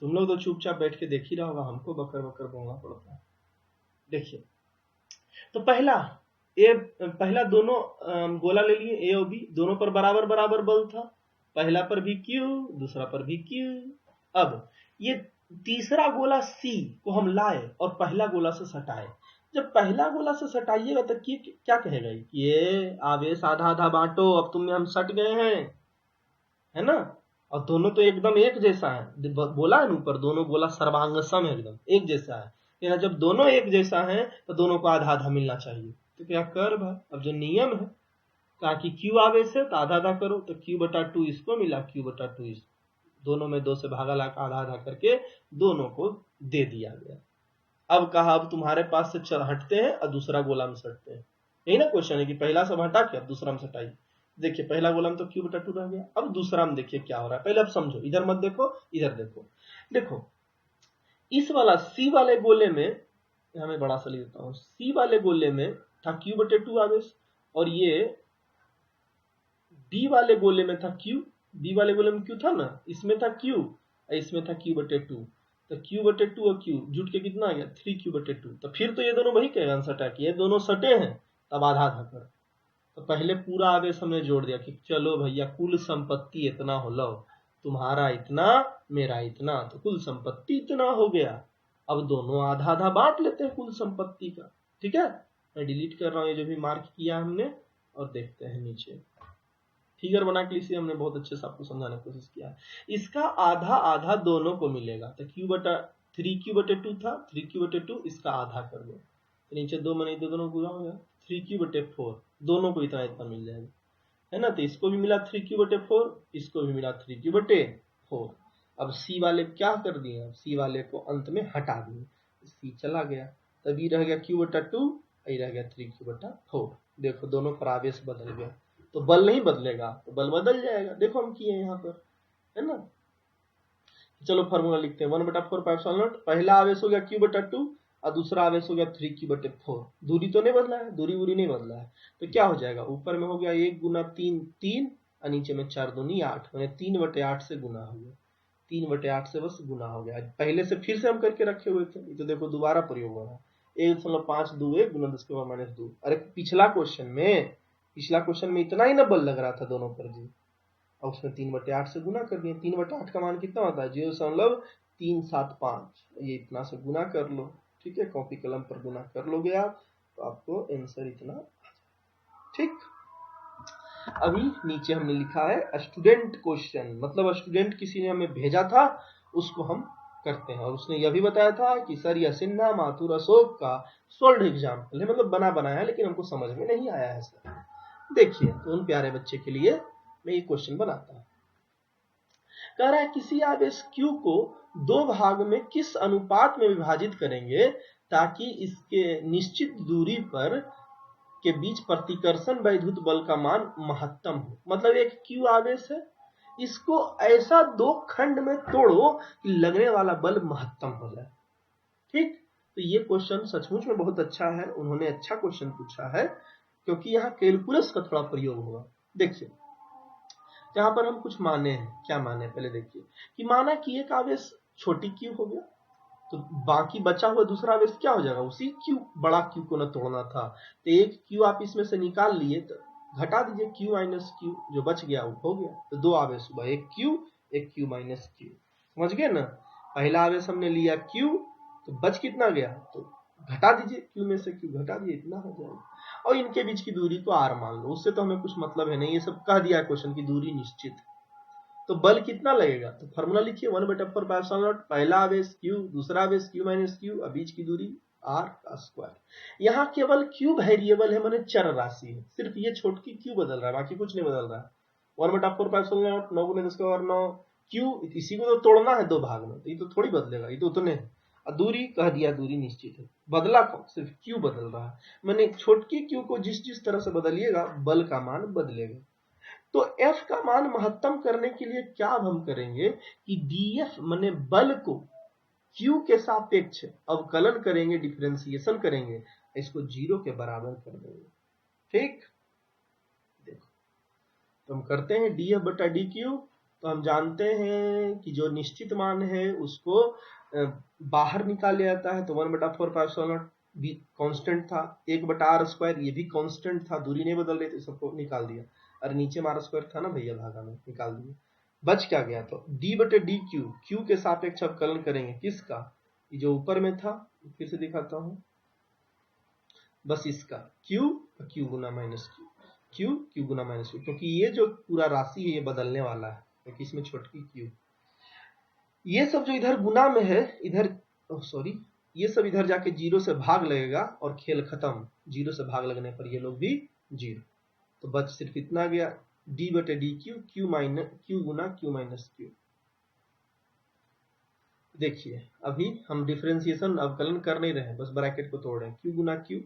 तुम लोग तो चुपचाप बैठ के देख ही रहा होगा, हमको बकर बकर बोलना पड़ता है। देखिए, तो पहला दोनों गोला ले लिए, ए और बी, दोनों पर बराबर बराबर बल था, पहला पर भी Q, दूसरा पर भी Q। अब ये तीसरा गोला C को हम लाए और पहला गोला से सटाए। जब पहला गोला से सटाइएगा तो क्या कहेगा, ये आवेश आधा आधा बांटो, अब तुम में हम सट गए हैं, है ना, और दोनों तो एकदम एक जैसा है, बोला है ऊपर, दोनों गोला सर्वांग सम है, एकदम एक जैसा है। जब दोनों एक जैसा है तो दोनों को आधा आधा मिलना चाहिए, तो क्या कर भाई, अब जो नियम है कहा कि Q आवेश है तो आधा आधा करो, तो Q/2 इसको मिला, Q/2 इसको, दोनों में 2 से भागा ला आधा आधा करके दोनों को दे दिया गया। अब कहा अब तुम्हारे पास से हटते हैं और दूसरा गोला में सटते हैं, यही ना क्वेश्चन है कि पहला सब हटा के अब दूसरा में सटाइए। देखिए पहला गोला में तो q बटा 2 रह गया। अब दूसरा में देखिए क्या हो रहा है, पहले आप समझो, इधर मत देखो, इधर देखो। देखो इस वाला c वाले गोले में, मैं बड़ा सा लिख देता हूं, c वाले गोले में था q बटे 2 आवेश, और ये d वाले गोले में था q, d वाले गोले में q था ना, इसमें था q, इसमें था q बटे 2। तो q बटे 2 और q जुट के कितना आ गया, 3q बटे 2। तो फिर तो ये दोनों वही कहेगा आंसर है कि ये दोनों सटे हैं, तब आधा आधा कर। तो पहले पूरा आवेश हमने जोड़ दिया कि चलो भैया कुल संपत्ति इतना हो, लो तुम्हारा इतना मेरा इतना, तो कुल संपत्ति इतना हो गया। अब दोनों आधा आधा बांट लेते हैं कुल संपत्ति का। ठीक है, मैं डिलीट कर रहा हूं ये जो भी मार्क किया हमने, और देखते हैं नीचे फिगर बना के इसे हमने बहुत अच्छे से आपको समझाने की कोशिश किया। इसका आधा आधा दोनों को मिलेगा, तो q बटा 3q बटे 2 था, 3q बटे 2 इसका आधा कर दो, तो नीचे 2 में दोनों गुना हो गया, 3q बटे 4 दोनों को इतना इतना मिल जाएगा, है ना। तो इसको भी मिला 3q बटे 4, इसको भी मिला 3q बटे 4। अब c वाले क्या कर दिए, अब c वाले को अंत में हटा दिए, c चला गया, तभी रह गया q बटा 2, यही रह गया 3q बटा 4। देखो दोनों पर आवेश बदल गया, तो बल नहीं बदलेगा तो बल बदल जाएगा। देखो हम किए यहाँ पर, है ना। चलो फॉर्मूला लिखते हैं, 1 बटा 4 पाई एप्सिलॉन नॉट, पहला आवेश हो गया q बटा 2 और दूसरा आवेश हो गया 3q बटे 4। दूरी तो नहीं बदला है, दूरी वूरी नहीं बदला है, तो क्या हो जाएगा, ऊपर में हो गया 1 गुना 3 3 और नीचे में 4 दूनी 8, मैंने 3 बटे 8 से गुना हो गया, 3 बटे 8 से बस गुना हो गया। पहले से फिर से हम करके रखे हुए थे, तो देखो दोबारा प्रयोग हो रहा है, 1.5 2 1 गुना 10 के पावर माइनस 2। अरे पिछला क्वेश्चन में इतना ही ना बल लग रहा था दोनों पर जी, और उसमें 3 बटे 8 से गुना कर दिए। 3 बटे 8 का मान कितना होता है, 0.375, ये इतना से गुना कर लो। ठीक है, कॉपी कलम पर गुना कर लोगे आप, तो आपको आंसर इतना। ठीक, अभी नीचे हमने लिखा है स्टूडेंट क्वेश्चन, मतलब स्टूडेंट किसी ने हमें भेजा था, उसको हम करते हैं। और उसने यह भी बताया था कि सर यह सिन्हा माथुर अशोक का सोल्ड एग्जाम्पल है, मतलब बना बनाया है, लेकिन हमको समझ में नहीं आया है सर। देखिए तो उन प्यारे बच्चे के लिए मैं ये क्वेश्चन बनाता हूं। कह रहा है किसी आवेश Q को दो भाग में किस अनुपात में विभाजित करेंगे ताकि इसके निश्चित दूरी पर के बीच प्रतिकर्षण वैद्युत बल का मान महत्तम हो। मतलब एक Q आवेश है, इसको ऐसा दो खंड में तोड़ो कि लगने वाला बल महत्तम हो जाए। ठीक, तो ये क्वेश्चन सचमुच में बहुत अच्छा है, उन्होंने अच्छा क्वेश्चन पूछा है, क्योंकि यहाँ कैलकुलस का थोड़ा प्रयोग होगा। देखिए यहाँ पर हम कुछ माने हैं, क्या माने पहले देखिए, कि माना कि एक आवेश छोटी Q हो गया, तो बाकी बचा हुआ दूसरा आवेश क्या हो जाएगा, उसी Q बड़ा Q को न तोड़ना था, तो एक Q आप इसमें से निकाल लिए, तो घटा दीजिए Q माइनस Q, जो बच गया वो हो गया। तो दो आवेश हुआ, एक Q माइनस Q, समझ गए ना। पहला आवेश हमने लिया Q, तो बच कितना गया, तो घटा दीजिए Q में से Q घटा दीजिए, इतना हो जाएगा। और इनके बीच की दूरी को R मान लो, उससे तो हमें कुछ मतलब है नहीं, ये सब कह दिया क्वेश्चन की दूरी निश्चित। तो बल कितना लगेगा, तो फॉर्मूला लिखिए 1 बटा 4 पाई एप्सिलॉन नॉट, पहला आवेश Q, दूसरा आवेश Q माइनस Q, और बीच की दूरी R का स्क्वायर। यहाँ केवल Q वेरिएबल है, माने चर राशि है, सिर्फ ये छोटकी Q बदल रहा है, बाकी कुछ नहीं बदल रहा है। 1 बटा 4 पाई एप्सिलॉन नॉट, 9 गुना 10 के पावर 9 Q, इसी को तो तोड़ना है दो भाग में, तो ये तो थोड़ी बदलेगा, ये तो उतने है। दूरी कह दिया, दूरी निश्चित है, बदला कौन, सिर्फ Q बदल रहा है, मैंने छोटकी Q को जिस जिस तरह से बदलिएगा बल का मान बदलेगा। तो F का मान महत्तम करने के लिए क्या हम करेंगे कि DF माने बल को Q के सापेक्ष अवकलन करेंगे, डिफरेंशिएशन करेंगे, इसको 0 के बराबर कर देंगे। ठीक, देखो तो हम करते हैं DF बटा DQ, तो हम जानते हैं कि जो निश्चित मान है उसको बाहर निकाल लिया जाता है, तो 1 बटा 4 पाई एप्सिलॉन नॉट भी कांस्टेंट था, 1 बटा R स्क्वायर ये भी कांस्टेंट था, दूरी नहीं बदल रही, तो सबको निकाल दिया। अरे नीचे में R स्क्वायर था ना भैया, भागा में निकाल दिया, बच क्या गया, तो D बटे DQ, Q के सापेक्ष अवकलन करेंगे किसका, जो ऊपर में था, फिर से दिखाता हूं, बस इसका Q गुना माइनस Q गुना माइनस Q, क्योंकि ये जो पूरा राशि है ये बदलने वाला है, क्योंकि इसमें छोटकी Q, ये सब जो इधर गुना में है, इधर सॉरी, ये सब इधर जाके 0 से भाग लगेगा और खेल खत्म, 0 से भाग लगने पर ये लोग भी 0, तो बच सिर्फ इतना गया, D बटे DQ, Q गुना Q माइनस Q। देखिए अभी हम डिफरेंशिएशन अवकलन कर नहीं रहे हैं, बस ब्रैकेट को तोड़ रहे हैं, Q गुना Q,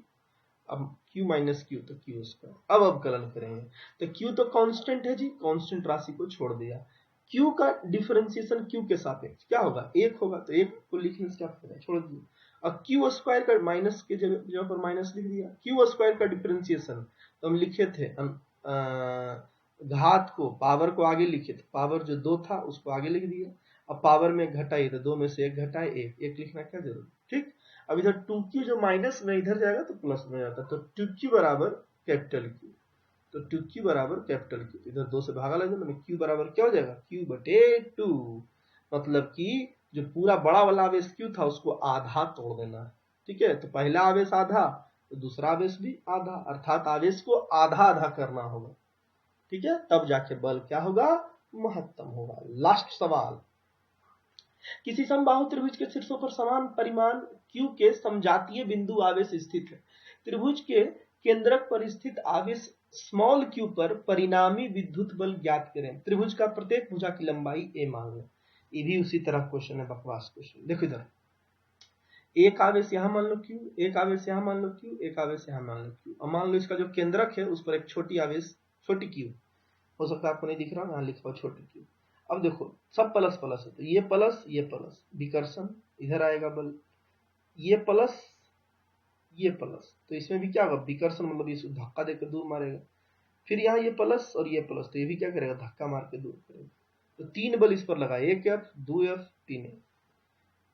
अब Q माइनस Q तो Q स्क्वायर। अब कलन करेंगे तो Q तो कांस्टेंट है जी, कांस्टेंट राशि को छोड़ दिया। Q का डिफरेंशिएशन Q के सापेक्ष क्या होगा, 1 होगा, तो 1 को लिखने से क्या फायदा, छोड़ दिया। अब Q स्क्वायर का माइनस के जगह पर माइनस लिख दिया। Q स्क्वायर का डिफरेंशिएशन तो हम लिखे थे घात को, पावर को आगे लिखे थे, पावर जो 2 था उसको आगे लिख दिया। अब पावर में घटाइए तो 2 में से 1 घटाए 1 लिखना क्या जरूरी, ठीक। अब इधर 2Q जो माइनस में इधर जाएगा तो प्लस में जाता, तो 2Q बराबर कैपिटल Q, तो 2Q बराबर कैपिटल Q, इधर 2 से भागा लगेगा तो Q बराबर क्या हो जाएगा, Q बटे 2। मतलब कि जो पूरा बड़ा वाला आवेश Q था उसको आधा तोड़ देना है, ठीक है। तो पहला आवेश आधा तो दूसरा आवेश भी आधा, अर्थात आवेश को आधा आधा करना होगा, ठीक है, तब जाके बल क्या होगा, महत्तम होगा। लास्ट सवाल, किसी समबाहु त्रिभुज के शीर्षों पर समान परिमाण Q के समजातीय बिंदु आवेश स्थित है। त्रिभुज के केंद्रक पर स्थित आवेश स्मॉल q पर परिणामी विद्युत बल ज्ञात करें। त्रिभुज का प्रत्येक भुजा की लंबाई a मान लो। ये भी उसी तरह क्वेश्चन है, बकवास क्वेश्चन। देखो इधर एक आवेश यहां मान लो q, एक आवेश यहां मान लो q, एक आवेश यहां मान लो q। अब मान लो इसका जो केंद्रक है उस पर एक छोटी आवेश, छोटी q हो सकता है, आपको नहीं दिख रहा, यहां लिखा हुआ छोटी q। अब देखो सब प्लस प्लस है, तो ये प्लस विकर्षण इधर आएगा बल, ये प्लस ये प्लस, तो इसमें भी क्या होगा, विकर्षण मतलब इस धक्का देकर दूर मारेगा। फिर यहाँ ये प्लस और ये प्लस, तो ये भी क्या करेगा, धक्का मार के दूर करेगा। तो 3 बल इस पर लगा, 1F 2F 3F,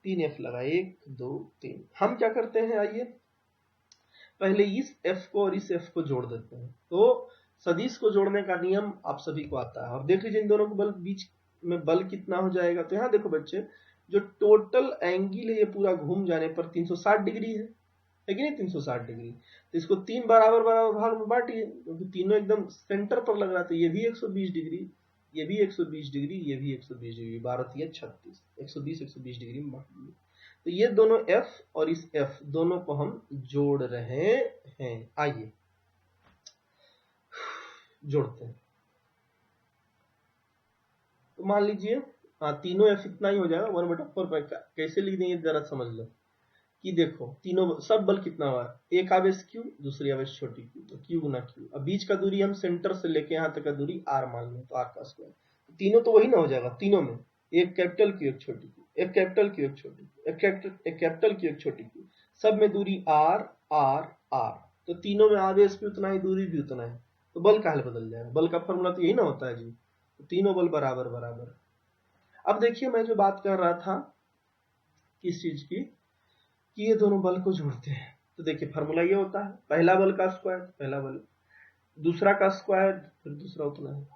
3F लगा, 1 2 3। हम क्या करते हैं, आइए पहले इस F को और इस F को जोड़ देते हैं। तो सदिश को जोड़ने का नियम आप सभी को आता है। अब देख लीजिए इन दोनों के बल बीच में बल कितना हो जाएगा। तो यहाँ देखो बच्चे, जो टोटल एंगल है ये पूरा घूम जाने पर 360 डिग्री है कि नहीं, 360 डिग्री। तो इसको 3 बराबर बराबर भाग में बांटिए, क्योंकि तीनों एकदम सेंटर पर लग रहा है। तो ये भी 120 डिग्री, ये भी 120 डिग्री, ये भी 120 डिग्री, 12 36, 120 डिग्री में बांट दिए। तो ये दोनों F और इस F दोनों को हम जोड़ रहे हैं। आइए जोड़ते हैं। तो मान लीजिए तीनों F इतना ही हो जाएगा, 1/4। कैसे लिख देंगे जरा समझ लो कि देखो तीनों सब बल कितना हुआ, एक आवेश Q, दूसरी आवेश छोटी q, तो Q गुना Q। अब बीच का दूरी हम सेंटर से लेके यहाँ तक का दूरी r मान लो, तो r का स्क्वायर। तीनों तो वही ना हो जाएगा, तीनों में एक कैपिटल Q एक छोटी q, एक कैपिटल Q एक छोटी q, एक कैपिटल Q एक छोटी q, सब में दूरी r r r। तो तीनों में आवेश भी उतना ही, दूरी भी उतना है, तो बल काहे बदल जाएगा। बल का फॉर्मूला तो यही ना होता है जी, तो तीनों बल बराबर बराबर। अब देखिए मैं जो बात कर रहा था किस चीज की, कि ये दोनों बल को जोड़ते हैं। तो देखिए फार्मूला ये होता है, पहला बल का स्क्वायर पहला बल, दूसरा का स्क्वायर फिर दूसरा उतना है,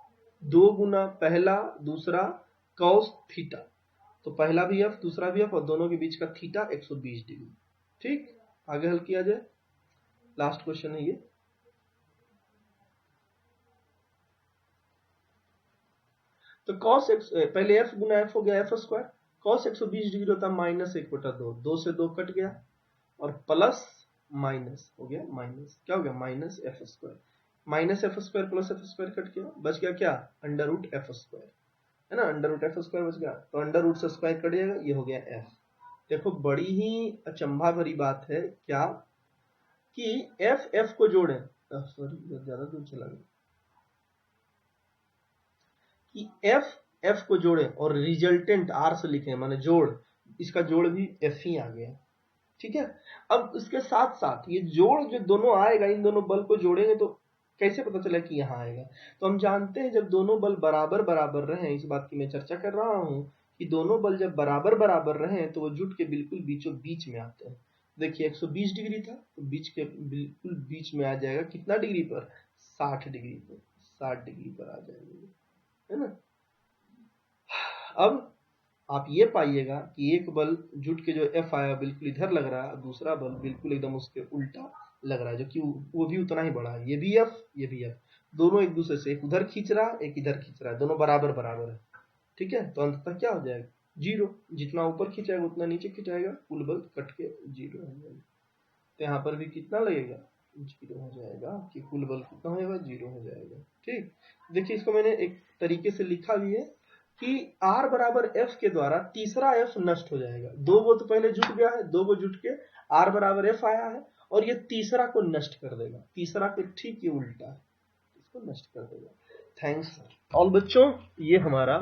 2 गुना पहला दूसरा कॉस थीटा। तो पहला भी F दूसरा भी F और दोनों के बीच का थीटा 120 डिग्री। ठीक, आगे हल किया जाए, लास्ट क्वेश्चन है ये। तो cos x पहले F गुना F हो गया F स्क्वायर, cos 120 डिग्री होता है -1/2, 2 से 2 कट गया और प्लस माइनस हो गया, माइनस क्या हो गया, minus F square, minus F square plus F square cut गया, बच गया क्या, अंडर रूट F स्क्वायर, है ना, अंडर रूट F स्क्वायर बच गया। तो अंडर रूट से स्क्वायर कट जाएगा, ये हो गया F। देखो बड़ी ही अचंभा भरी बात है क्या, कि F को जोड़े, सॉरी ज्यादा दूर चला गया, कि F को जोड़े और रिजल्टेंट R से लिखें, माने जोड़, इसका जोड़ भी F ही आ गया, ठीक है। अब इसके साथ साथ ये जोड़ जो दोनों आएगा, इन दोनों बल को जोड़ेंगे तो कैसे पता चला कि यहाँ आएगा। तो हम जानते हैं जब दोनों बल बराबर बराबर रहे, इस बात की मैं चर्चा कर रहा हूं कि दोनों बल जब बराबर बराबर रहे तो वो जुट के बिल्कुल बीचों बीच में आते हैं। देखिए 120 डिग्री था तो बीच के बिल्कुल बीच में आ जाएगा, कितना डिग्री पर, 60 डिग्री पर, 60 डिग्री पर आ जाएगा, है ना। अब आप ये पाइएगा कि एक बल जुट के जो F आया बिल्कुल इधर लग रहा है, दूसरा बल बिल्कुल एकदम उसके उल्टा लग रहा है, जो कि वो भी उतना ही बड़ा है। ये भी F ये भी F, दोनों एक दूसरे से, एक उधर खींच रहा है एक इधर खींच रहा है, दोनों बराबर बराबर है, ठीक है। तो अंततः क्या हो जाएगा, 0, जितना ऊपर खींचाएगा उतना नीचे खींचाएगा, कुल बल कट के 0 हो जाएगा। तो यहाँ पर भी कितना लगेगा, 0 हो जाएगा, कि कुल बल कितना होगा, 0 हो जाएगा। ठीक, देखिए इसको मैंने एक तरीके से लिखा भी है कि R बराबर F के द्वारा तीसरा F नष्ट हो जाएगा। 2 गो तो पहले जुट गया है, 2 गो जुट के R बराबर F आया है, और ये तीसरा को नष्ट कर देगा, तीसरा के ठीक ये उल्टा है, इसको नष्ट कर देगा। थैंक्स ऑल बच्चों, ये हमारा